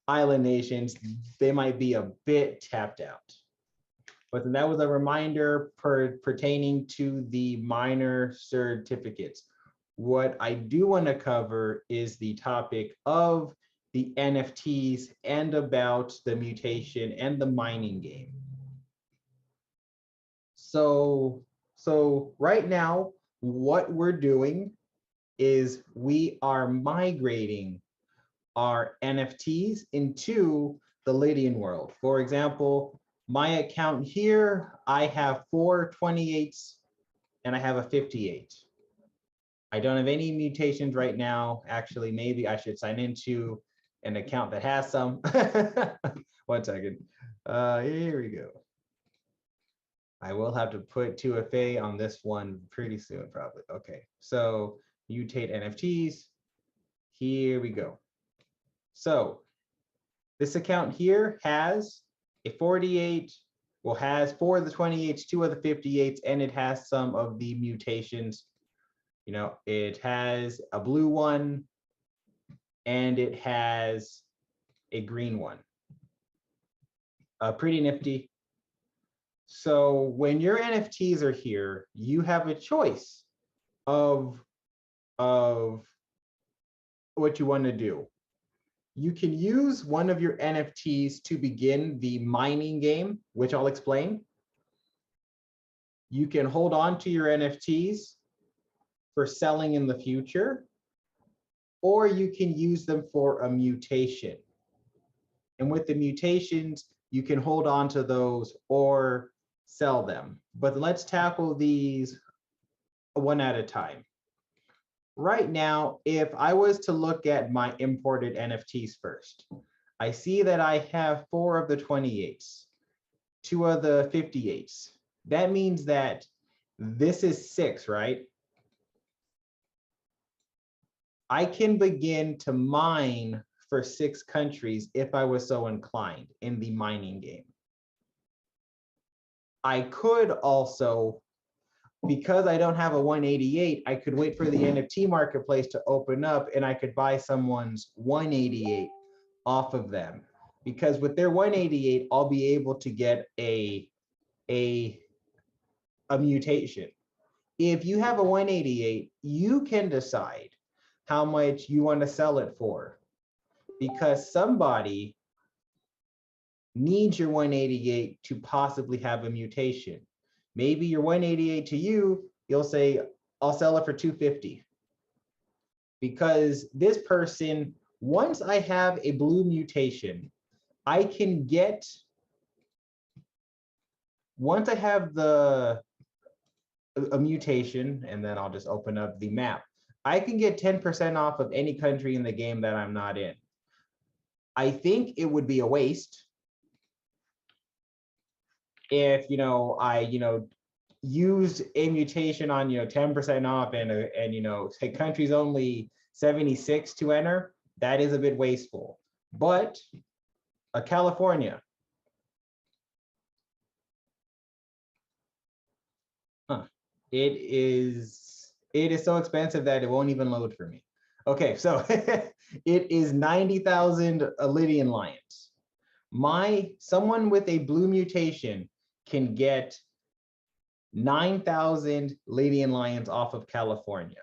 island nations, they might be a bit tapped out. But then that was a reminder pertaining to the miner certificates. What I do want to cover is the topic of the NFTs and about the mutation and the mining game. So right now, what we're doing is we are migrating our NFTs into the Lydian world. For example, my account here, I have 4 28s and I have a 58. I don't have any mutations right now. Actually, maybe I should sign into an account that has some. 1 second. Here we go. I will have to put 2FA on this one pretty soon, probably. Okay, so mutate NFTs. Here we go. So this account here has a 48, well, has 4 of the 28s, 2 of the 58s, and it has some of the mutations. It has a blue one, and it has a green one. Pretty nifty. So when your NFTs are here, you have a choice of what you want to do. You can use one of your NFTs to begin the mining game, which I'll explain. You can hold on to your NFTs for selling in the future, or you can use them for a mutation. And with the mutations, you can hold on to those or sell them. But let's tackle these one at a time. Right now, if I was to look at my imported NFTs first, I see that I have 4 of the 28s, 2 of the 58s. That means that this is 6, right? I can begin to mine for 6 countries if I was so inclined in the mining game. I could also, because I don't have a 188, I could wait for the NFT marketplace to open up and I could buy someone's 188 off of them. Because with their 188, I'll be able to get a mutation. if you have a 188, you can decide how much you want to sell it for, because somebody needs your 188 to possibly have a mutation. Maybe your 188 to you, you'll say, I'll sell it for 250. Because this person, once I have a blue mutation, I can get, once I have a mutation, and then I'll just open up the map, I can get 10% off of any country in the game that I'm not in. I think it would be a waste if, I, used a mutation on, 10% off and say country's only 76 to enter. That is a bit wasteful. But California, it is so expensive that it won't even load for me. Okay, so it is 90,000 Lydian lions. Someone with a blue mutation can get 9,000 Lydian lions off of California.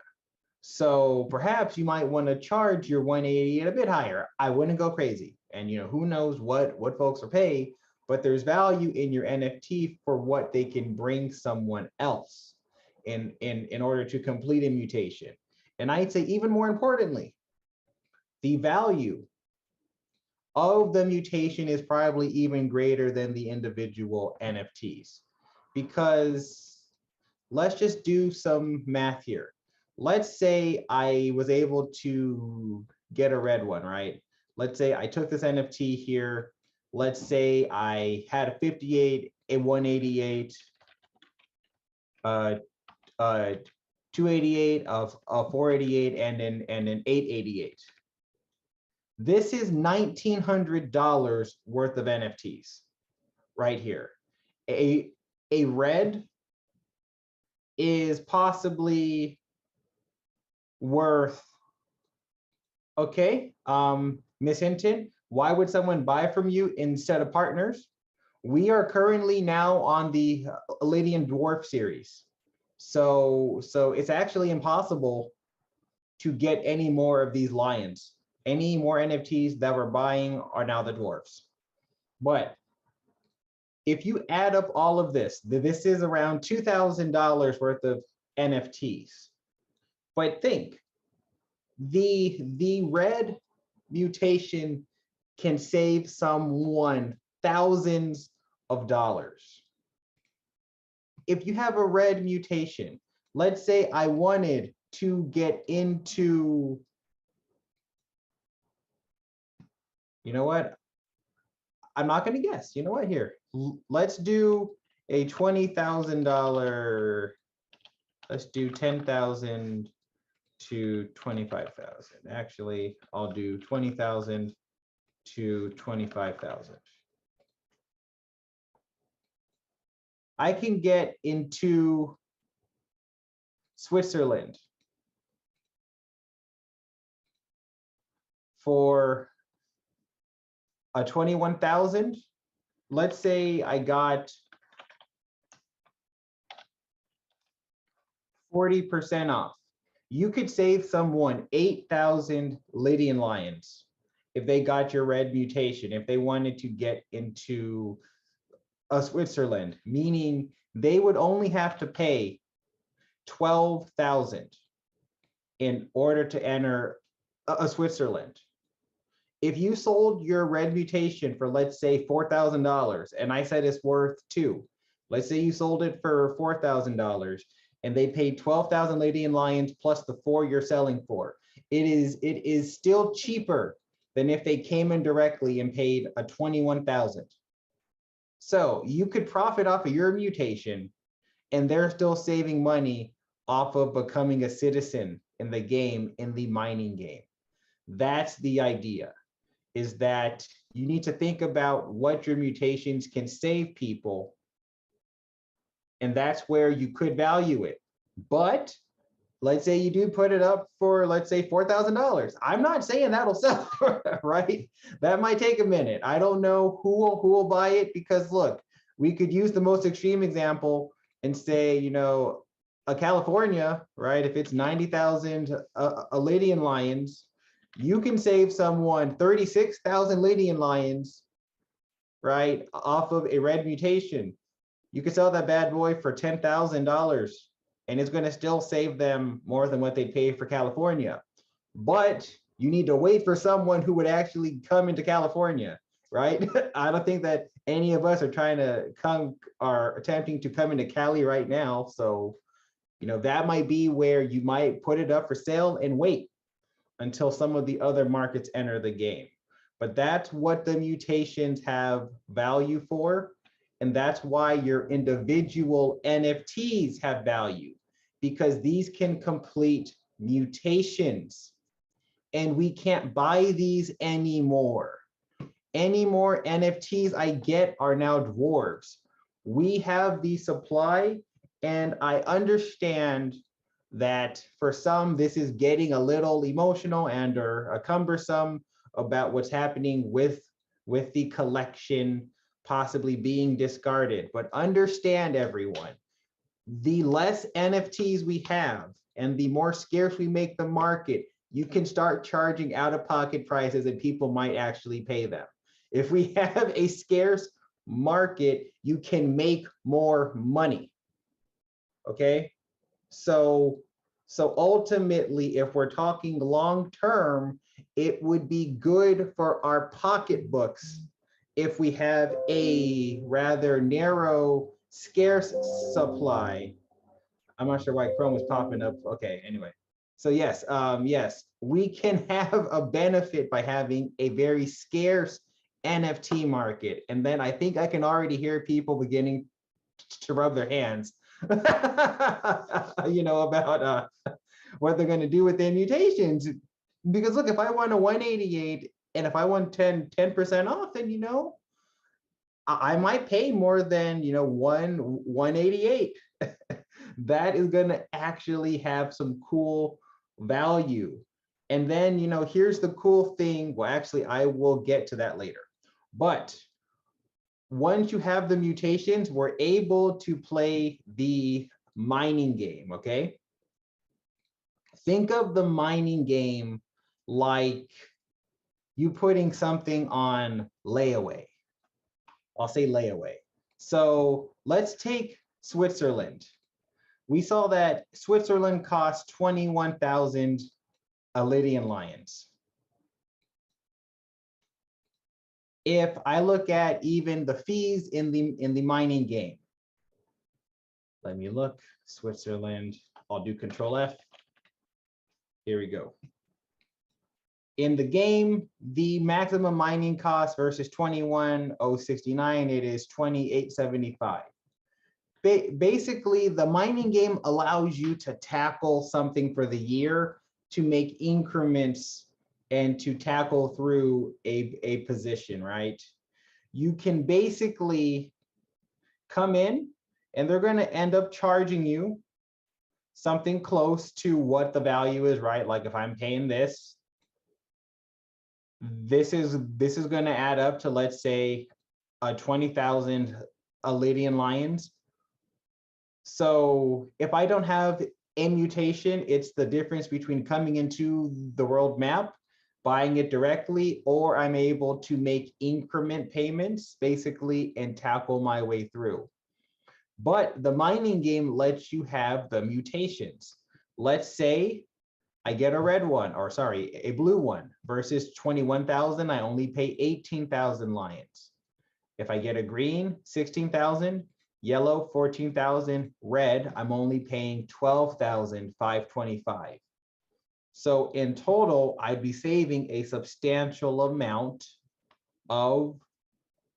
So perhaps you might want to charge your 188 a bit higher. I wouldn't go crazy. And who knows what folks are paying, but there's value in your NFT for what they can bring someone else in order to complete a mutation. And I'd say even more importantly, the value of the mutation is probably even greater than the individual NFTs. Because let's just do some math here. Let's say I was able to get a red one, right? Let's say I took this NFT here. Let's say I had a 58, a 188, 288, of 488, and an 888. This is $1,900 worth of NFTs right here. A red is possibly worth, okay, Miss Hinton, why would someone buy from you instead of partners? We are currently now on the Lydian Dwarf series. So it's actually impossible to get any more of these lions. Any more NFTs that we're buying are now the dwarfs. But if you add up all of this is around $2,000 worth of NFTs. But think, the red mutation can save someone thousands of dollars. If you have a red mutation, let's say I wanted to get into, you know what? I'm not going to guess. You know what? Here, let's do a $20,000. Let's do 10,000 to 25,000. Actually, I'll do 20,000 to 25,000. I can get into Switzerland for a 21,000. Let's say I got 40% off. You could save someone 8,000 Lydian lions if they got your red mutation, if they wanted to get into Switzerland, meaning they would only have to pay 12,000 in order to enter Switzerland. If you sold your red mutation for, let's say, $4,000, and I said it's worth $2,000, let's say you sold it for $4,000, and they paid 12,000 Lydian lions plus the 4 you're selling for. It is still cheaper than if they came in directly and paid a 21,000. So you could profit off of your mutation, and they're still saving money off of becoming a citizen in the game, in the mining game. That's the idea, is that you need to think about what your mutations can save people, and that's where you could value it. But let's say you do put it up for, let's say, $4,000. I'm not saying that'll sell, right? That might take a minute. I don't know who will buy it, because look, we could use the most extreme example and say, a California, right? If it's 90,000 Lydian lions, you can save someone 36,000 Lydian lions, right? Off of a red mutation. You could sell that bad boy for $10,000 and it's going to still save them more than what they pay for California. But you need to wait for someone who would actually come into California, right? I don't think that any of us are trying to are attempting to come into Cali right now. So, you know, that might be where you might put it up for sale and wait until some of the other markets enter the game. But that's what the mutations have value for. And that's why your individual NFTs have value, because these can complete mutations. And we can't buy these anymore. Any more NFTs I get are now dwarves. We have the supply, and I understand that for some, this is getting a little emotional and or cumbersome about what's happening with the collection possibly being discarded. But understand, everyone, the less NFTs we have and the more scarce we make the market, you can start charging out-of-pocket prices and people might actually pay them. If we have a scarce market, you can make more money. Okay? So ultimately, if we're talking long-term, it would be good for our pocketbooks if we have a rather narrow, scarce supply. I'm not sure why Chrome was popping up. Okay, anyway. So yes, yes, we can have a benefit by having a very scarce NFT market. And then I think I can already hear people beginning to rub their hands, you know, about what they're going to do with their mutations. Because look, if I want a 188 and if I want 10% off, then, you know, I might pay more than, you know, 188. That is going to actually have some cool value. And then, you know, here's the cool thing. Well, actually, I will get to that later. But once you have the mutations, we're able to play the mining game, okay? Think of the mining game like you putting something on layaway. I'll say layaway. So let's take Switzerland. We saw that Switzerland cost 21,000 Lydian lions. If I look at even the fees in the mining game, let me look, Switzerland, I'll do Control F. Here we go. In the game, the maximum mining cost versus 21,069, it is 28.75. Basically, the mining game allows you to tackle something for the year, to make increments and to tackle through a position, right? You can basically come in and they're going to end up charging you something close to what the value is, right? Like if I'm paying this is going to add up to, let's say, 20,000 Lydian lions. So if I don't have a mutation, it's the difference between coming into the world map, buying it directly, or I'm able to make increment payments basically and tackle my way through. But the mining game lets you have the mutations. Let's say I get a red one, or sorry, a blue one versus 21,000, I only pay 18,000 lions. If I get a green, 16,000, yellow, 14,000, red, I'm only paying 12,525. So in total, I'd be saving a substantial amount of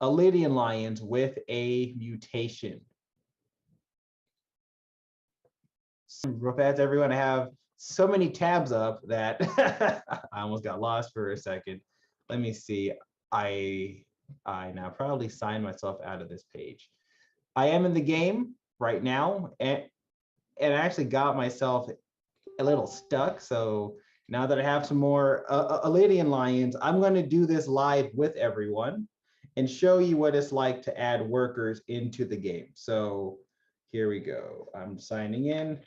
Lydian lions with a mutation. So real fast, everyone, I have so many tabs up that I almost got lost for a second. Let me see. I now probably signed myself out of this page. I am in the game right now, and I actually got myself a little stuck. So now that I have some more Lydian lions, I'm going to do this live with everyone and show you what it's like to add workers into the game. So here we go. I'm signing in.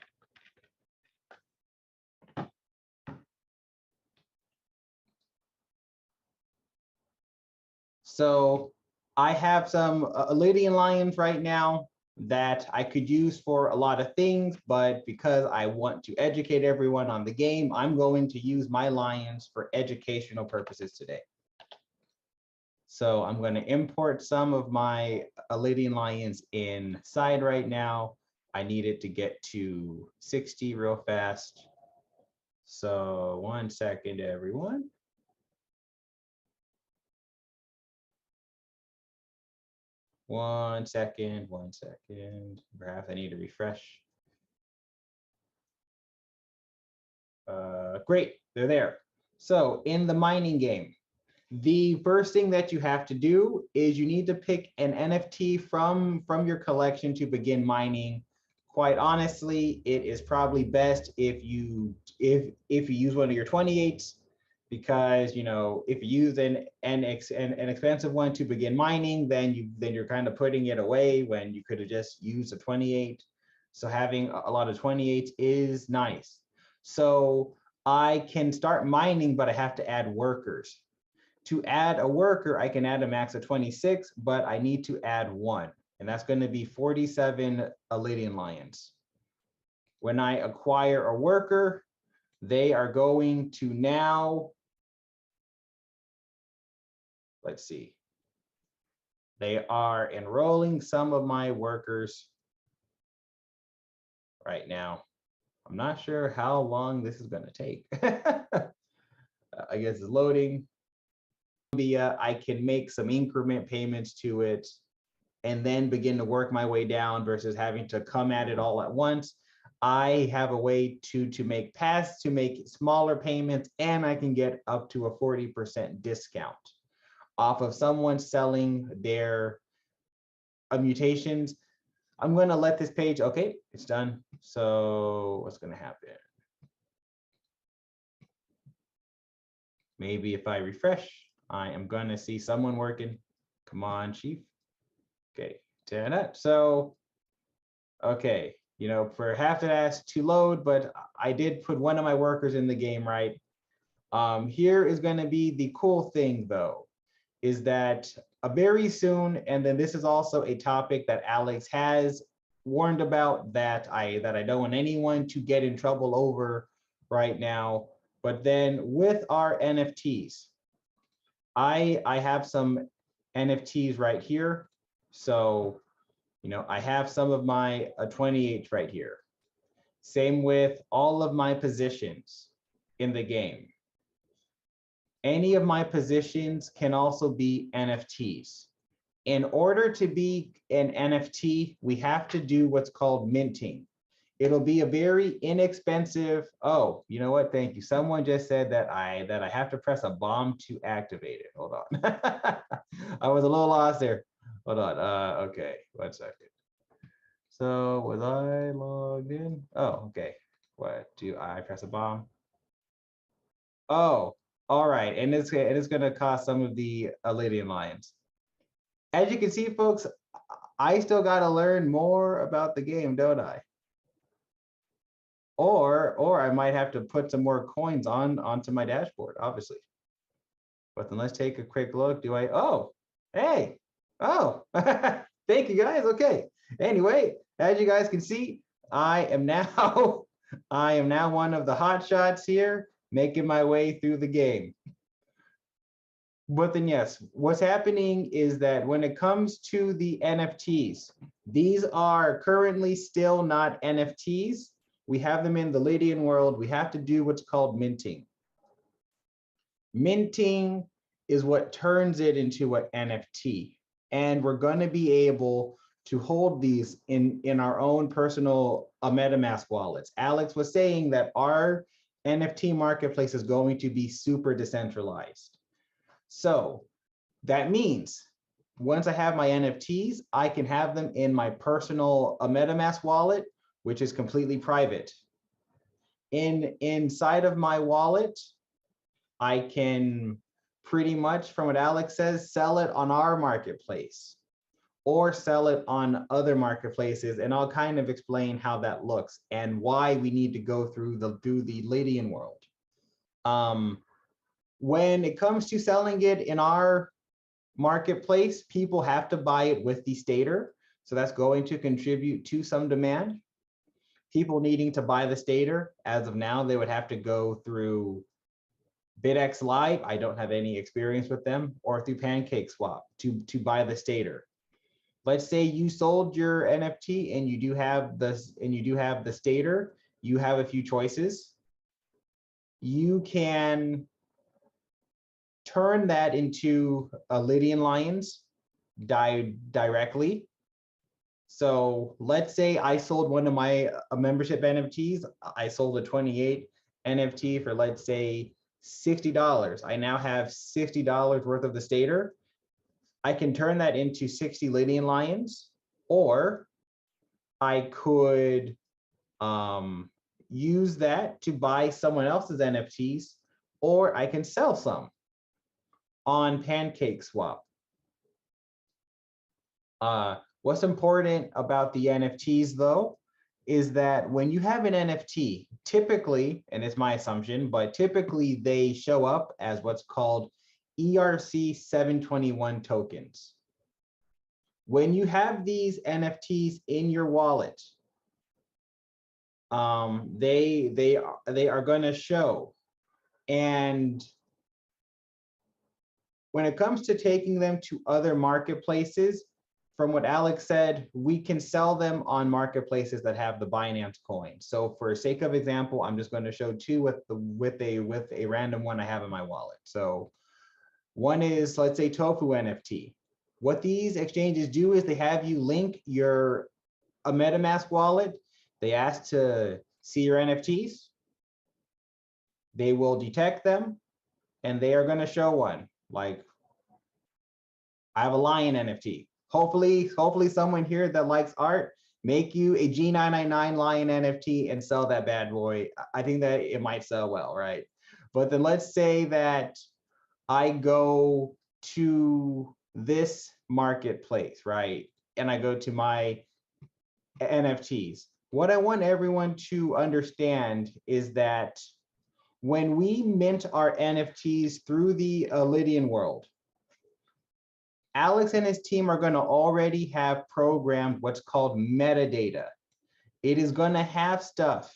So I have some Lydian lions right now that I could use for a lot of things, but because I want to educate everyone on the game, I'm going to use my lions for educational purposes today. So I'm going to import some of my Lydian lions inside right now. I need it to get to 60 real fast. So 1 second, everyone. One second. Perhaps I need to refresh. Great, they're there. So in the mining game, the first thing that you have to do is you need to pick an NFT from your collection to begin mining. Quite honestly, it is probably best if you use one of your 28s, because if you use an expensive one to begin mining, then you're kind of putting it away when you could have just used a 28. So having a lot of 28s is nice. So I can start mining, but I have to add workers. To add a worker, I can add a max of 26, but I need to add 1, and that's going to be 47 Lydian lions. When I acquire a worker, they are going to now, let's see, they are enrolling some of my workers right now. I'm not sure how long this is going to take. I guess it's loading. I can make some increment payments to it and then begin to work my way down versus having to come at it all at once. I have a way to make smaller payments, and I can get up to a 40% discount off of someone selling their mutations. I'm going to let this page, okay, it's done. So what's going to happen? Maybe if I refresh, I am going to see someone working. Come on, Chief. Okay, turn up. So, okay, perhaps it has to load, but I did put one of my workers in the game, right? Here is going to be the cool thing, though, is that very soon, and then this is also a topic that Alex has warned about that I don't want anyone to get in trouble over right now. But then with our NFTs, I have some NFTs right here. So, I have some of my 28 right here. Same with all of my positions in the game. Any of my positions can also be NFTs. In order to be an NFT, we have to do what's called minting. It'll be a very inexpensive, oh, you know what, thank you. Someone just said that I have to press a bomb to activate it. Hold on. I was a little lost there. Hold on, okay, 1 second. So was I logged in? Oh, okay. What do I press a bomb? Oh, all right, and it's gonna cost some of the Lydian lions. As you can see, folks, I still gotta learn more about the game, don't I? Or I might have to put some more coins onto my dashboard, obviously. But then let's take a quick look. Oh, hey, oh, thank you guys. Okay. Anyway, as you guys can see, I am now one of the hot shots here, making my way through the game. But then yes, what's happening is that when it comes to the NFTs, these are currently still not NFTs. We have them in the Lydian world. We have to do what's called minting. Minting is what turns it into an NFT. And we're going to be able to hold these in our own personal MetaMask wallets. Alex was saying that our NFT marketplace is going to be super decentralized. So that means once I have my NFTs, I can have them in my personal MetaMask wallet, which is completely private. Inside of my wallet, I can pretty much, from what Alex says, sell it on our marketplace or sell it on other marketplaces. And I'll kind of explain how that looks and why we need to go through the Lydian world. When it comes to selling it in our marketplace, people have to buy it with the stater. So that's going to contribute to some demand. People needing to buy the stater, as of now, they would have to go through BitX Live. I don't have any experience with them, or through PancakeSwap to buy the stater. Let's say you sold your NFT and you do have the stater. You have a few choices. You can turn that into a Lydian Lions directly. So let's say I sold one of my membership NFTs. I sold a 28 NFT for, let's say, $60. I now have $60 worth of the stater. I can turn that into 60 Lydian Lions, or I could use that to buy someone else's NFTs, or I can sell some on PancakeSwap. What's important about the NFTs though, is that when you have an NFT, typically, and it's my assumption, but typically they show up as what's called ERC 721 tokens. When you have these NFTs in your wallet, they are going to show. And when it comes to taking them to other marketplaces, from what Alex said, we can sell them on marketplaces that have the Binance coin. So for sake of example, I'm just going to show two with a random one I have in my wallet. So one is, let's say, Tofu NFT. What these exchanges do is they have you link a MetaMask wallet. They ask to see your NFTs. They will detect them, and they are going to show one. Like, I have a lion NFT. Hopefully someone here that likes art, make you a G999 lion NFT and sell that bad boy. I think that it might sell well, right? But then let's say that I go to this marketplace, right? And I go to my NFTs. What I want everyone to understand is that when we mint our NFTs through the Lydian World, Alex and his team are going to already have programmed what's called metadata. It is going to have stuff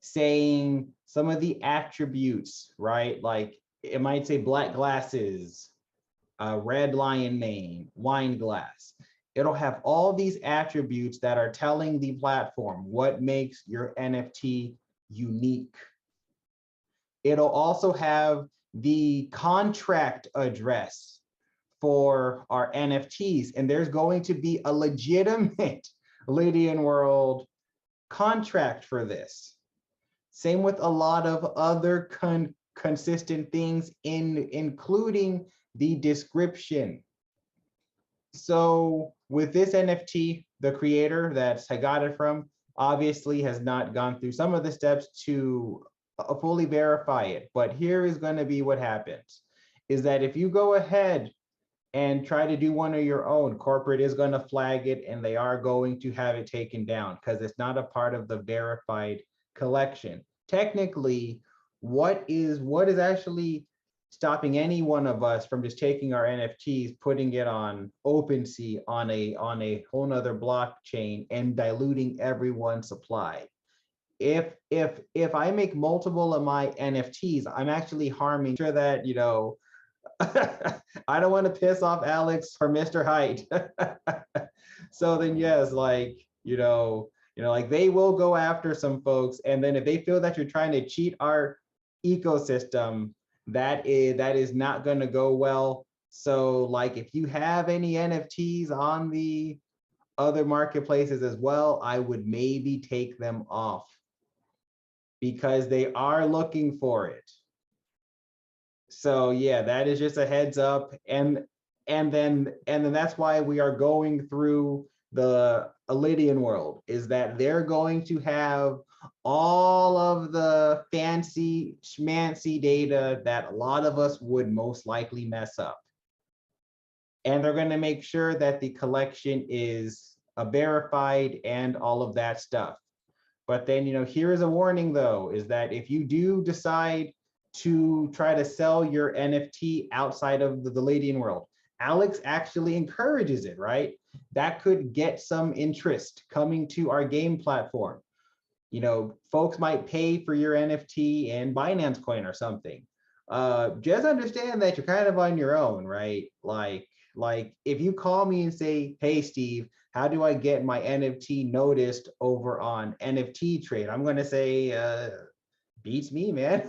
saying some of the attributes, right? Like it might say black glasses, red lion mane, wine glass. It'll have all these attributes that are telling the platform what makes your NFT unique. It'll also have the contract address for our NFTs, and there's going to be a legitimate Lydian World contract for this. Same with a lot of other consistent things, including the description. So with this NFT, the creator that I got it from obviously has not gone through some of the steps to fully verify it. But here is going to be what happens, is that if you go ahead and try to do one of your own, corporate is going to flag it, and they are going to have it taken down because it's not a part of the verified collection. Technically, what is actually stopping any one of us from just taking our NFTs, putting it on OpenSea on a whole nother blockchain and diluting everyone's supply? If I make multiple of my NFTs, I'm actually harming sure that, you know, I don't want to piss off Alex or Mr. Height. So then yes, like, you know, like they will go after some folks. And then if they feel that you're trying to cheat our ecosystem, that is not going to go well. So like if you have any NFTs on the other marketplaces as well, I would maybe take them off because they are looking for it. So yeah, that is just a heads up. And then that's why we are going through the Lydian World, is that they're going to have all of the fancy schmancy data that a lot of us would most likely mess up. And they're going to make sure that the collection is verified and all of that stuff. But then, you know, here is a warning though, is that if you do decide to try to sell your NFT outside of the Lydian World, Alex actually encourages it, right? That could get some interest coming to our game platform. You know, folks might pay for your NFT in Binance Coin or something. Just understand that you're kind of on your own, right? Like if you call me and say, hey, Steve, how do I get my NFT noticed over on NFT Trade? I'm going to say, beats me, man.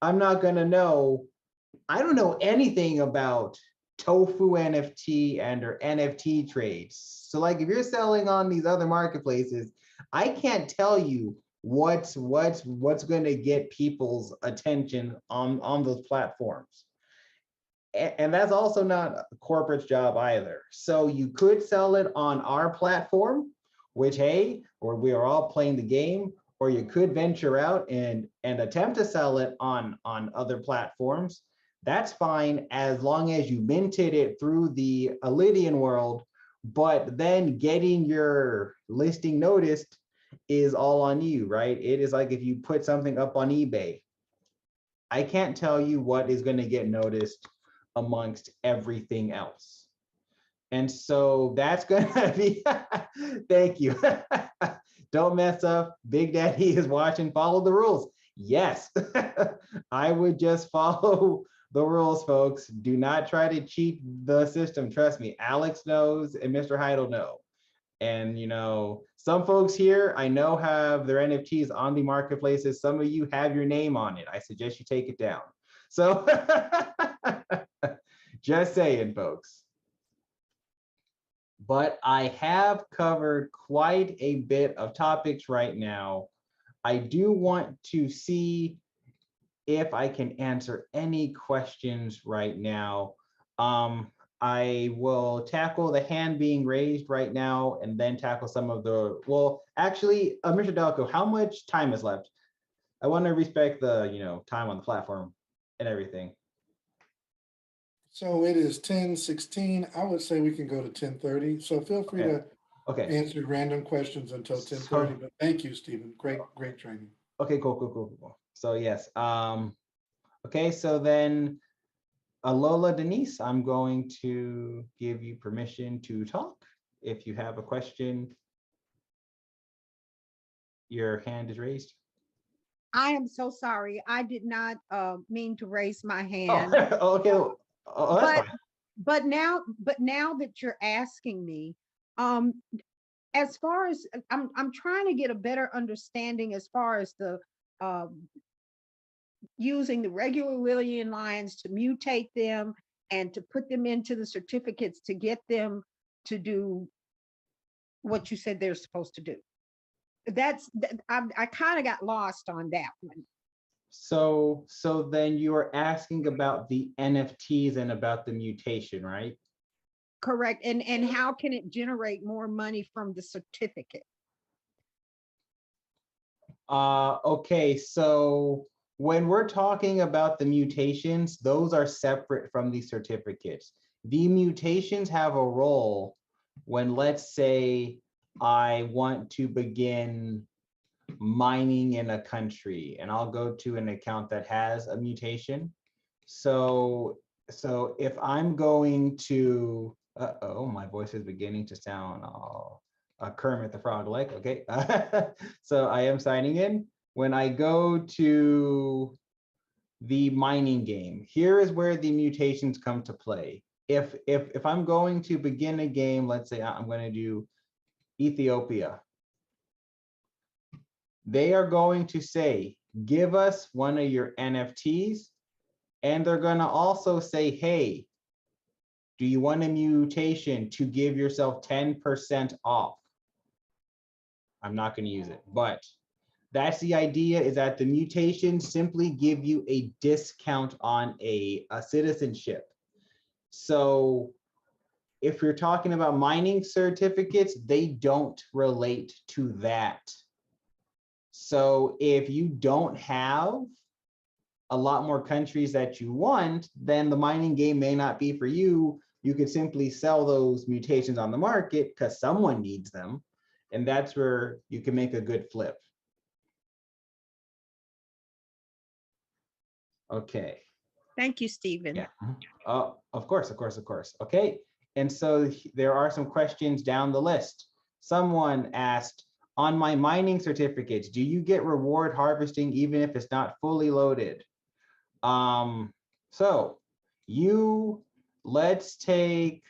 I'm not going to know. I don't know anything about tofu NFT and or NFT trades. So like if you're selling on these other marketplaces, I can't tell you what's going to get people's attention on those platforms. And that's also not a corporate's job either. So you could sell it on our platform, which, hey, or we are all playing the game, or you could venture out and attempt to sell it on other platforms. That's fine as long as you minted it through the Lydian World, but then getting your listing noticed is all on you, right? It is like if you put something up on eBay. I can't tell you what is going to get noticed amongst everything else. And so that's going to be, thank you. Don't mess up. Big Daddy is watching, follow the rules. Yes, I would just follow the rules, folks. Do not try to cheat the system. Trust me, Alex knows and Mr. Heidel know. And you know, some folks here I know have their NFTs on the marketplaces. Some of you have your name on it. I suggest you take it down. So just saying, folks. But I have covered quite a bit of topics right now. I do want to see if I can answer any questions right now. I will tackle the hand being raised right now and then tackle some of the, well, actually, Mr. Delco, how much time is left? I want to respect the, you know, time on the platform and everything. So it is 10:16. I would say we can go to 10:30. So feel free to answer random questions until 10:30. But thank you, Stephen. Great training. Okay, cool. So yes. Okay, so then Lola Denise, I'm going to give you permission to talk. If you have a question, your hand is raised. I am so sorry. I did not mean to raise my hand. Oh, okay. Oh, that's fine. But now that you're asking me, as far as I'm trying to get a better understanding as far as the using the regular Lydian lines to mutate them and to put them into the certificates to get them to do what you said they're supposed to do. I kind of got lost on that one. So then you are asking about the NFTs and about the mutation, right? Correct. And how can it generate more money from the certificate? Okay, so when we're talking about the mutations, those are separate from the certificates. The mutations have a role when, let's say, I want to begin mining in a country and I'll go to an account that has a mutation. So if I'm going to, my voice is beginning to sound Kermit the Frog like, okay. So I am signing in. When I go to the mining game, here is where the mutations come to play. If I'm going to begin a game, let's say I'm going to do Ethiopia, they are going to say, give us one of your NFTs. And they're going to also say, hey, do you want a mutation to give yourself 10% off? I'm not going to use it, but that's the idea, is that the mutations simply give you a discount on a citizenship. So if you're talking about mining certificates, they don't relate to that. So if you don't have a lot more countries that you want, then the mining game may not be for you. You could simply sell those mutations on the market because someone needs them. And that's where you can make a good flip. Okay. Thank you, Stephen. Yeah. Of course. Okay. And so there are some questions down the list. Someone asked, on my mining certificates, do you get reward harvesting even if it's not fully loaded? So let's take,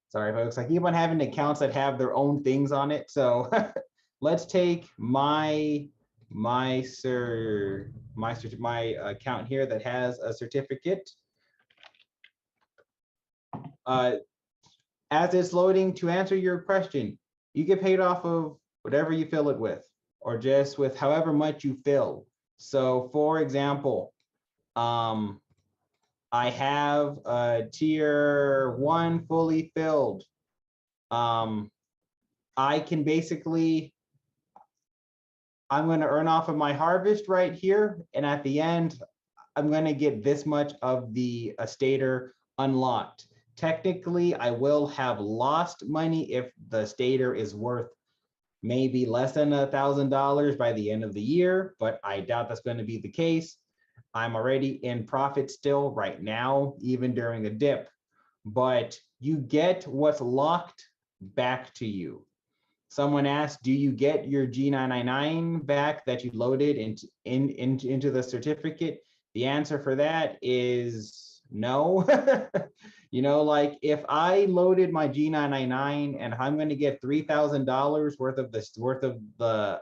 sorry folks, I keep on having accounts that have their own things on it. So let's take my account here that has a certificate. As it's loading, to answer your question, you get paid off of whatever you fill it with, or just with however much you fill. So for example, I have a tier 1 fully filled. I can basically, I'm going to earn off of my harvest right here, and at the end, I'm going to get this much of the stater unlocked. Technically, I will have lost money if the stater is worth maybe less than $1,000 by the end of the year, but I doubt that's going to be the case. I'm already in profit still right now, even during a dip, but you get what's locked back to you. Someone asked, do you get your G999 back that you loaded into the certificate? The answer for that is no. You know, like if I loaded my G999 and I'm going to get $3,000 worth of the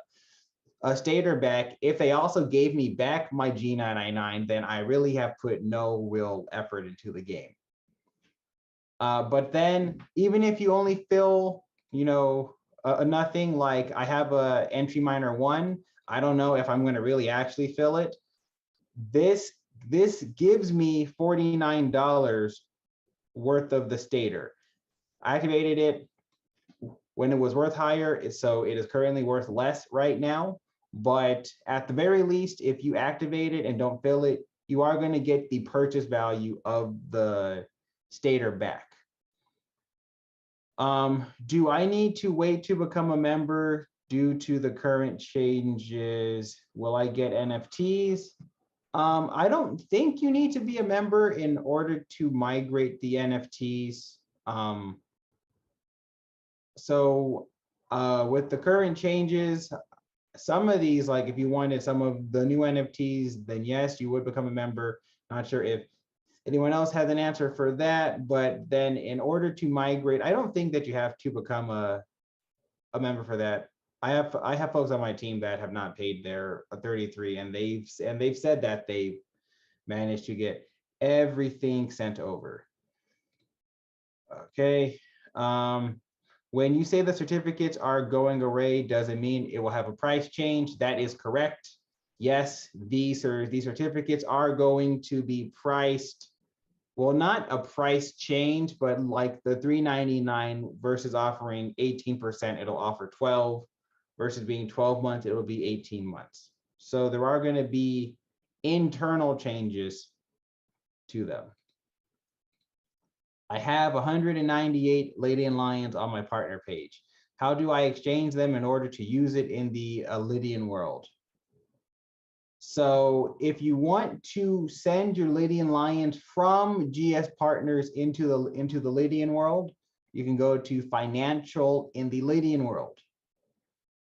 stater back, if they also gave me back my G999, then I really have put no real effort into the game. But then even if you only fill, you know, nothing, like I have a entry miner 1, I don't know if I'm going to really actually fill it. This gives me $49 worth of the stater. I activated it when it was worth higher, so it is currently worth less right now. But at the very least, if you activate it and don't fill it, you are going to get the purchase value of the stater back. Do I need to wait to become a member due to the current changes? Will I get NFTs? I don't think you need to be a member in order to migrate the NFTs. With the current changes, some of these, like if you wanted some of the new NFTs, then yes, you would become a member. Not sure if anyone else has an answer for that, but then in order to migrate, I don't think that you have to become a member for that. I have folks on my team that have not paid their 33, and they've said that they managed to get everything sent over. Okay. When you say the certificates are going away, does it mean it will have a price change? That is correct. Yes, these certificates are going to be priced. Well, not a price change, but like the $399 versus offering 18%, it'll offer 12, versus being 12 months, it'll be 18 months. So there are going to be internal changes to them. I have 198 Lydian Lions on my partner page. How do I exchange them in order to use it in the Lydian World? So if you want to send your Lydian Lions from GS partners into the Lydian World, you can go to Financial in the Lydian World,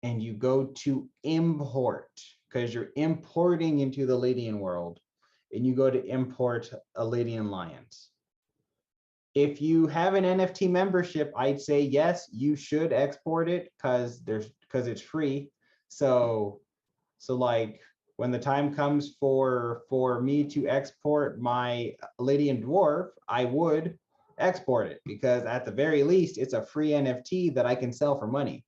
and you go to Import, because you're importing into the Lydian World, and you go to Import a Lydian Lions. If you have an NFT membership, I'd say yes, you should export it because it's free. So like when the time comes for me to export my Lydian Dwarf, I would export it because at the very least, it's a free NFT that I can sell for money.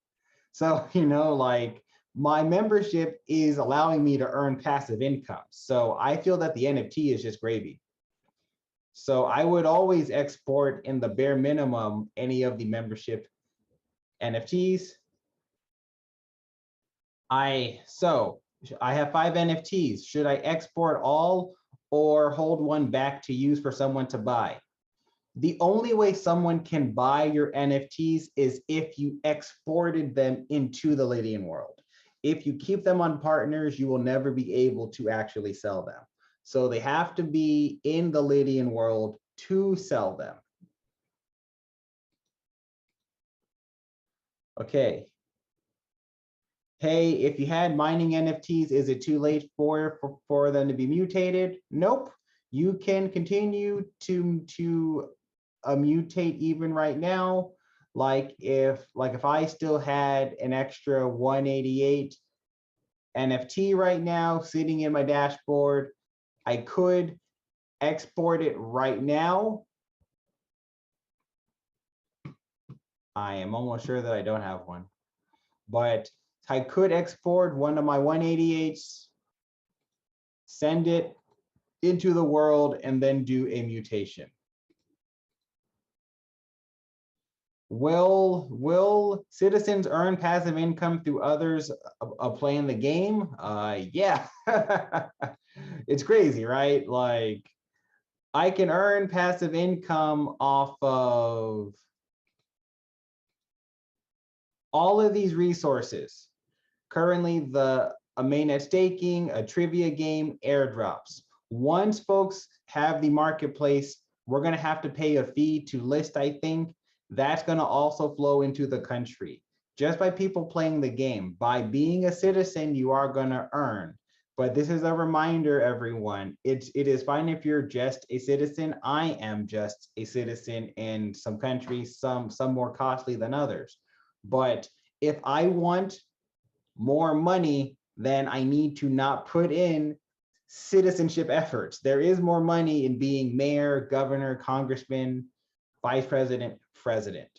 So, you know, like my membership is allowing me to earn passive income. So I feel that the NFT is just gravy. So I would always export in the bare minimum any of the membership NFTs. I have 5 NFTs. Should I export all or hold one back to use for someone to buy? The only way someone can buy your NFTs is if you exported them into the Lydian World. If you keep them on partners, you will never be able to actually sell them. So they have to be in the Lydian world to sell them. Okay. Hey, if you had mining NFTs, is it too late for them to be mutated? Nope. You can continue to mutate even right now. Like if I still had an extra 188 NFT right now sitting in my dashboard, I could export it right now. I am almost sure that I don't have one, but I could export one of my 188s, send it into the world, and then do a mutation. Will citizens earn passive income through others playing the game? Yeah, it's crazy, right? Like, I can earn passive income off of all of these resources. Currently, a mainnet staking, a trivia game, airdrops. Once folks have the marketplace, we're going to have to pay a fee to list, I think. That's going to also flow into the country. Just by people playing the game, by being a citizen, you are going to earn. But this is a reminder, everyone. It is fine if you're just a citizen. I am just a citizen in some countries, some more costly than others. But if I want more money, then I need to not put in citizenship efforts. There is more money in being mayor, governor, congressman, vice president, president.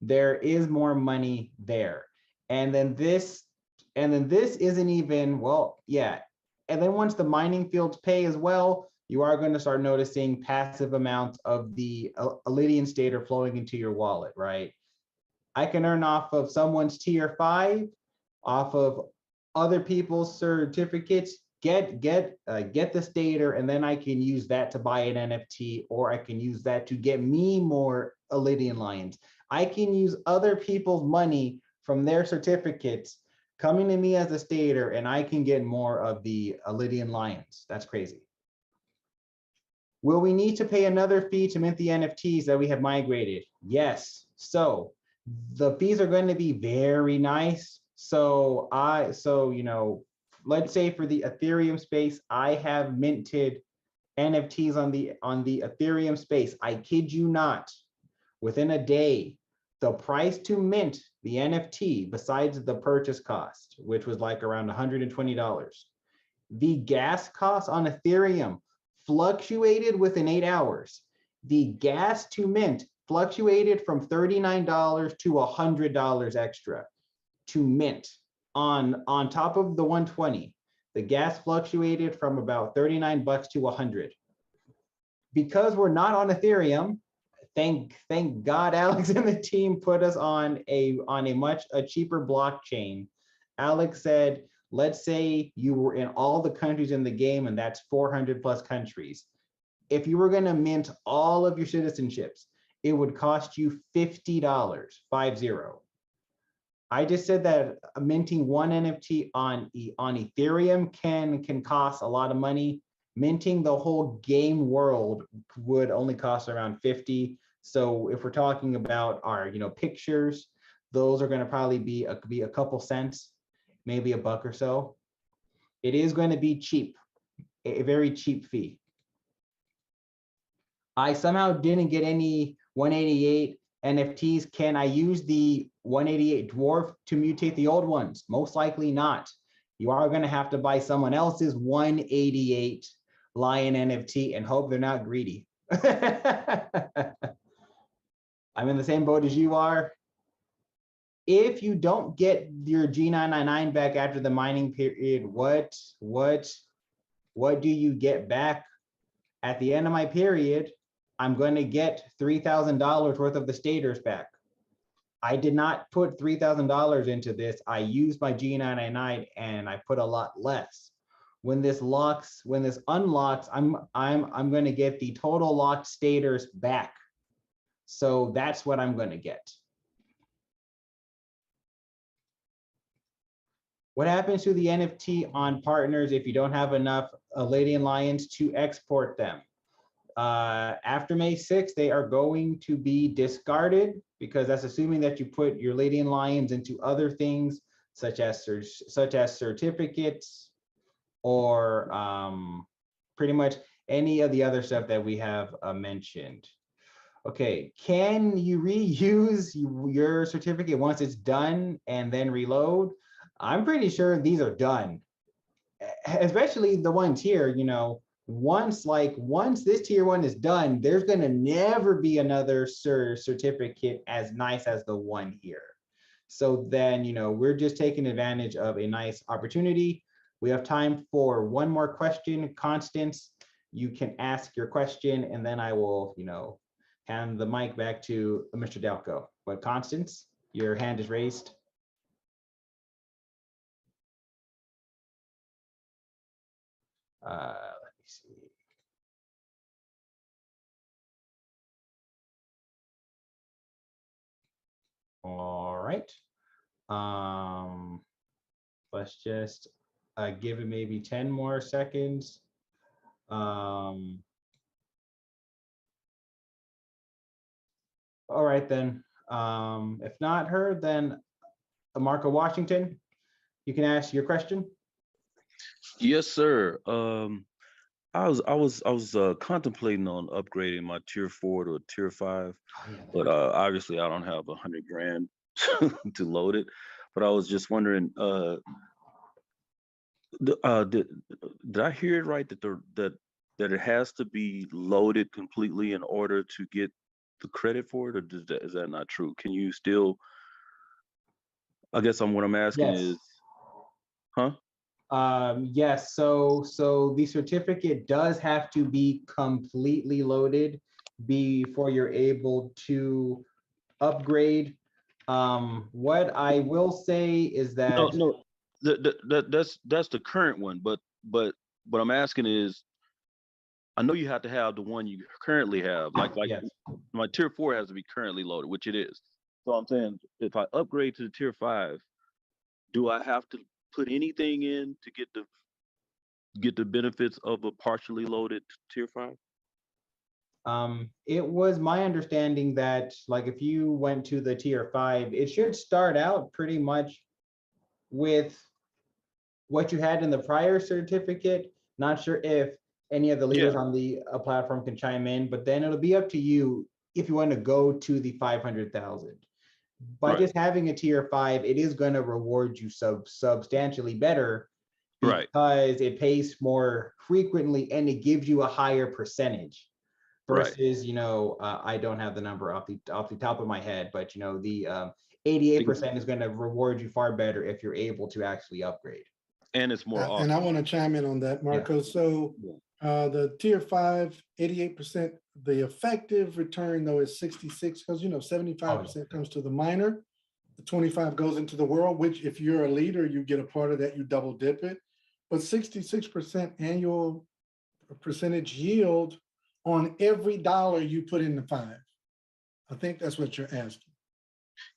There is more money there. And then this isn't even, well, yeah. And then once the mining fields pay as well, you are going to start noticing passive amounts of the Lydian Stater flowing into your wallet, right? I can earn off of someone's tier 5, off of other people's certificates, get the Stater, and then I can use that to buy an NFT, or I can use that to get me more Lydian Lions. I can use other people's money from their certificates coming to me as a Stater, and I can get more of the Lydian Lions. That's crazy. Will we need to pay another fee to mint the NFTs that we have migrated? Yes. So the fees are going to be very nice. So you know, let's say for the Ethereum space, I have minted NFTs on the Ethereum space. I kid you not, within a day, the price to mint the NFT, besides the purchase cost, which was like around $120, the gas cost on Ethereum fluctuated within 8 hours. The gas to mint fluctuated from $39 to $100 extra to mint. On top of the 120, the gas fluctuated from about 39 bucks to 100. Because we're not on Ethereum, thank God Alex and the team put us on a much cheaper blockchain. Alex said, let's say you were in all the countries in the game, and that's 400 plus countries. If you were going to mint all of your citizenships, it would cost you $50, 50. I just said that minting one NFT on Ethereum can cost a lot of money. Minting the whole game world would only cost around 50. So if we're talking about our pictures, those are going to probably be a couple cents, maybe a buck or so. It is going to be cheap, a very cheap fee. I somehow didn't get any 188 NFTs. Can I use the 188 dwarf to mutate the old ones? Most likely not. You are going to have to buy someone else's 188 lion NFT and hope they're not greedy. I'm in the same boat as you are. If you don't get your G999 back after the mining period, what do you get back? At the end of my period, I'm going to get $3,000 worth of the Staters back. I did not put $3,000 into this. I used my G999 and I put a lot less. When this unlocks, I'm going to get the total locked Staters back. So that's what I'm going to get. What happens to the NFT on partners if you don't have enough Lydian Lions to export them? After May 6th, they are going to be discarded because that's assuming that you put your Lydian Lions into other things such as certificates or pretty much any of the other stuff that we have mentioned. Okay, can you reuse your certificate once it's done and then reload? I'm pretty sure these are done, especially the ones here, you know, once this tier 1 is done, there's gonna never be another certificate as nice as the one here. So then, you know, we're just taking advantage of a nice opportunity. We have time for one more question. Constance, you can ask your question and then I will, you know, hand the mic back to Mr. Delco. But Constance, your hand is raised. Let me see. All right. Let's just give it maybe 10 more seconds. All right then. If not her, then Marco Washington, you can ask your question. Yes, sir. I was contemplating on upgrading my tier 4 to a tier 5, but obviously I don't have 100 grand to load it. But I was just wondering, did I hear it right that it has to be loaded completely in order to get the credit for it, or is that not true? Can you still? I guess what I'm asking is, huh? Yes, so the certificate does have to be completely loaded before you're able to upgrade. What I will say is that No, that's the current one, but what I'm asking is, I know you have to have the one you currently have, like yes. my tier 4 has to be currently loaded, which it is. So I'm saying, if I upgrade to the tier 5, do I have to put anything in to get the benefits of a partially loaded tier 5? It was my understanding that, like, if you went to the tier 5, it should start out pretty much with what you had in the prior certificate. Not sure if any of the leaders on the platform can chime in, but then it'll be up to you if you want to go to the 500,000. By just having a tier 5, it is going to reward you substantially better because it pays more frequently and it gives you a higher percentage. Versus, you know, I don't have the number off the top of my head, but you know, the 88% is going to reward you far better if you're able to actually upgrade. And it's more often. And I want to chime in on that, Marco. So the tier 5, 88%, the effective return though is 66, because you know 75% comes to the miner, the 25 goes into the world, which if you're a leader, you get a part of that, you double dip it. But 66% annual percentage yield on every dollar you put in the 5. I think that's what you're asking.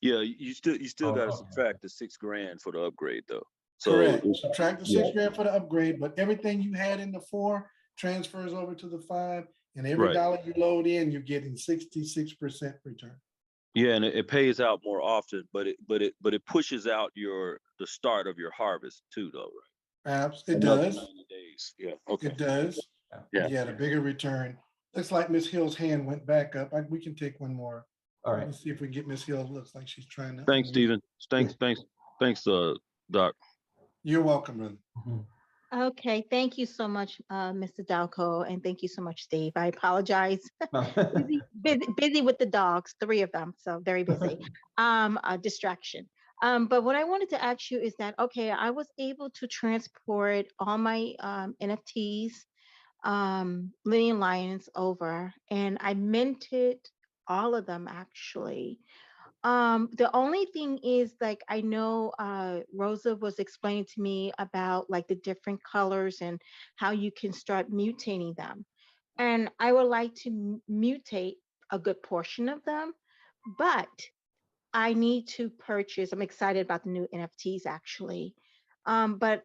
Yeah, you still got to subtract the $6 grand for the upgrade though. So correct. Subtract the 6 grand for the upgrade, but everything you had in the 4 transfers over to the 5, and every dollar you load in, you're getting 66% return. Yeah, and it pays out more often, but it pushes out the start of your harvest too, though, right? Perhaps it does. 90 days. Yeah. Okay. It does. Yeah, the bigger return. Looks like Miss Hill's hand went back up. We can take one more. All right. Let's see if we get Miss Hill. Looks like she's trying to. Thanks, Stephen. Thanks, Doc. You're welcome, brother. Okay, thank you so much, Mr. Dalco, and thank you so much, Steve. I apologize. busy with the dogs, 3 of them, so very busy. A distraction. But what I wanted to ask you is that, okay, I was able to transport all my NFTs, Lydian Lions over, and I minted all of them actually. The only thing is, like, I know Rosa was explaining to me about like the different colors and how you can start mutating them. And I would like to mutate a good portion of them, but I need to purchase, I'm excited about the new NFTs actually. But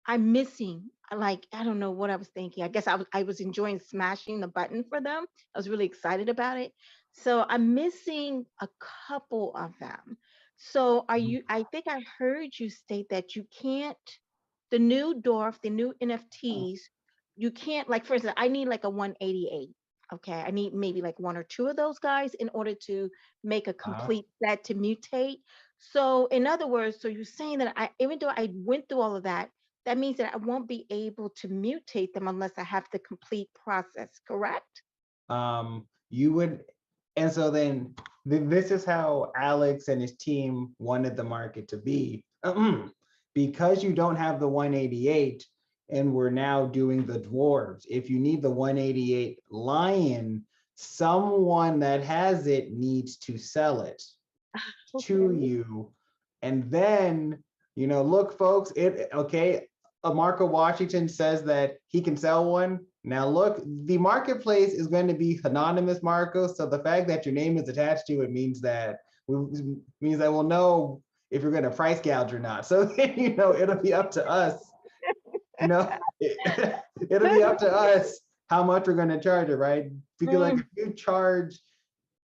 I'm missing, like, I don't know what I was thinking. I guess I was enjoying smashing the button for them. I was really excited about it. So I'm missing a couple of them. So I think I heard you state that you can't, the new Dwarf, the new NFTs, you can't, like, for instance, I need like a 188. Okay. I need maybe like one or two of those guys in order to make a complete set to mutate. So in other words, so you're saying that even though I went through all of that, that means that I won't be able to mutate them unless I have the complete process, correct? You would, and so then this is how Alex and his team wanted the market to be. Because you don't have the 188 and we're now doing the dwarves, if you need the 188 lion, someone that has it needs to sell it to you. And then, look, folks, Marco Washington says that he can sell one. Now look, the marketplace is going to be anonymous, Marco. So the fact that your name is attached to it means that we'll know if you're going to price gouge or not. So then, it'll be up to us. It'll be up to us how much we're going to charge it, right? Because like if you charge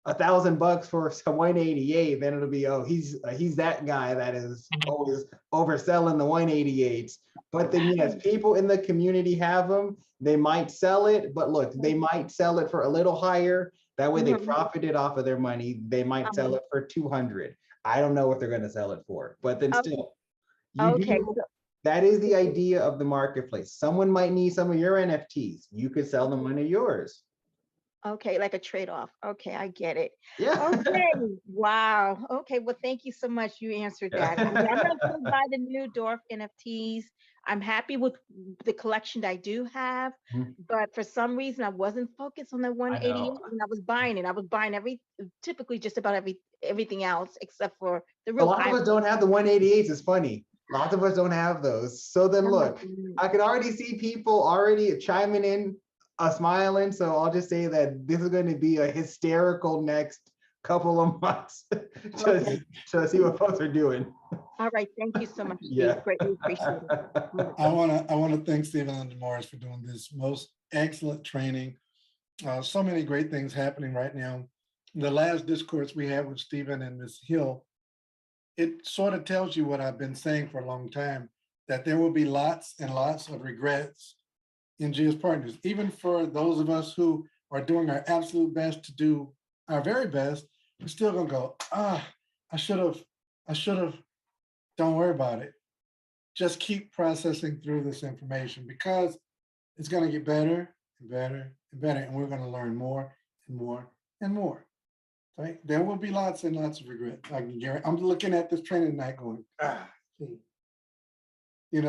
$1,000 for some 188, then it'll be, he's that guy that is always overselling the 188s. But then yes, people in the community have them. They might sell it, but look, they might sell it for a little higher. That way they profited off of their money. They might sell it for 200. I don't know what they're going to sell it for, but then still, that is the idea of the marketplace. Someone might need some of your NFTs. You could sell them one of yours. Okay, like a trade-off. Okay, I get it. Yeah. Okay, wow. Okay, well, thank you so much. You answered that. I'm gonna buy the new Dwarf NFTs. I'm happy with the collection that I do have, but for some reason I wasn't focused on the 188 when I was buying it. I was buying typically just about everything else except for the real. A lot of us don't have the 188s. It's funny. Lots of us don't have those. So then look, I can already see people already chiming in, smiling. So I'll just say that this is going to be a hysterical next couple of months to see what folks are doing. All right, thank you so much. Yeah, greatly appreciate it. I want to thank Stephen and Morris for doing this most excellent training. So many great things happening right now. The last discourse we had with Stephen and Ms. Hill, it sort of tells you what I've been saying for a long time, that there will be lots and lots of regrets in GS Partners, even for those of us who are doing our absolute best to do our very best. We're still gonna go, I should have, don't worry about it. Just keep processing through this information because it's gonna get better and better and better, and we're gonna learn more and more and more. Right? There will be lots and lots of regret. I can guarantee. I'm looking at this training tonight going,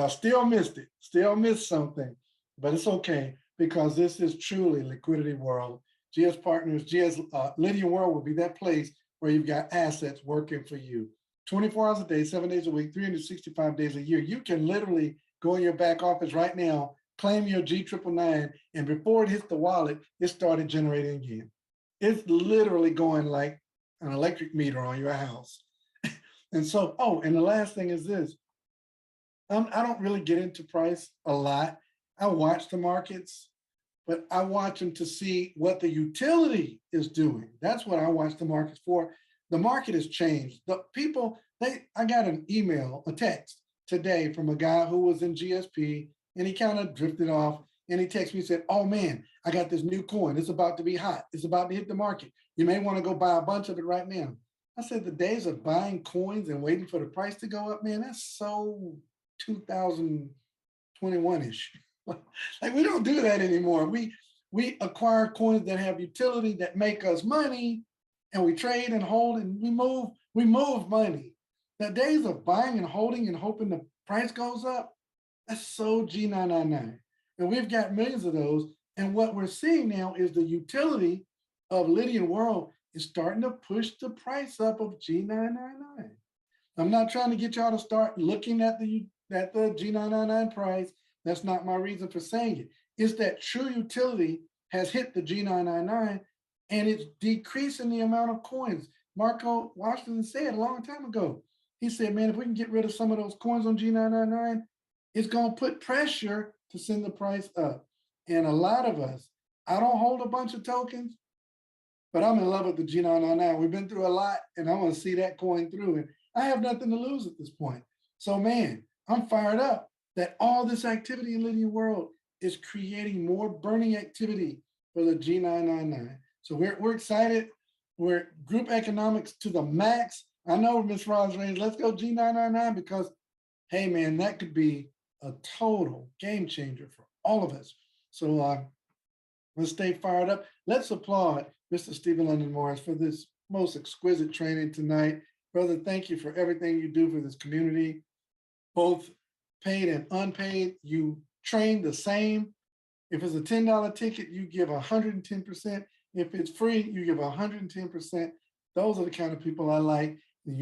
still missed it, still missed something, but it's okay because this is truly liquidity world. GS Partners, Lydian World will be that place where you've got assets working for you 24 hours a day, 7 days a week, 365 days a year. You can literally go in your back office right now, claim your G999, and before it hits the wallet, it started generating again. It's literally going like an electric meter on your house. And so, and the last thing is this. I don't really get into price a lot. I watch the markets, but I watch them to see what the utility is doing. That's what I watch the markets for. The market has changed. The people, I got an email, a text today from a guy who was in GSP, and he kind of drifted off. And he texted me and said, oh man, I got this new coin. It's about to be hot. It's about to hit the market. You may want to go buy a bunch of it right now. I said, the days of buying coins and waiting for the price to go up, man, that's so 2021-ish. Like we don't do that anymore. We acquire coins that have utility that make us money, and we trade and hold and we move money. The days of buying and holding and hoping the price goes up, that's so G999. And we've got millions of those. And what we're seeing now is the utility of Lydian World is starting to push the price up of G999. I'm not trying to get y'all to start looking at the G999 price. That's not my reason for saying it. It's that true utility has hit the G999 and it's decreasing the amount of coins. Marco Washington said a long time ago, He said, man, if we can get rid of some of those coins on G999, it's going to put pressure to send the price up. And a lot of us, I don't hold a bunch of tokens, but I'm in love with the G999. We've been through a lot, and I want to see that coin through. And I have nothing to lose at this point. So, man, I'm fired up that all this activity in Lydian World is creating more burning activity for the G999. So we're excited. We're group economics to the max. I know, Ms. Roz Range, let's go G999 because, hey, man, that could be a total game changer for all of us. So let's stay fired up. Let's applaud Mr. Stephen London Morris for this most exquisite training tonight. Brother, thank you for everything you do for this community, both paid and unpaid. You train the same. If it's a $10 ticket, you give 110%. If it's free, you give 110%. Those are the kind of people I like. The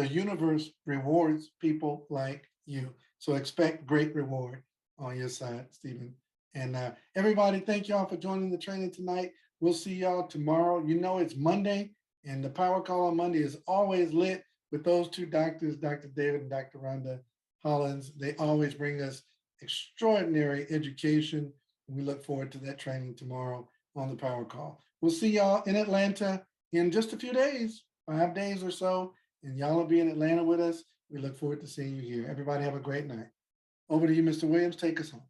universe rewards people like you. So expect great reward on your side, Stephen. And everybody, thank y'all for joining the training tonight. We'll see y'all tomorrow. You know it's Monday, and the Power Call on Monday is always lit with those two doctors, Dr. David and Dr. Rhonda Hollins. They always bring us extraordinary education. We look forward to that training tomorrow on the Power Call. We'll see y'all in Atlanta in just a few days, 5 days or so, and y'all will be in Atlanta with us. We look forward to seeing you here. Everybody have a great night. Over to you, Mr. Williams. Take us home.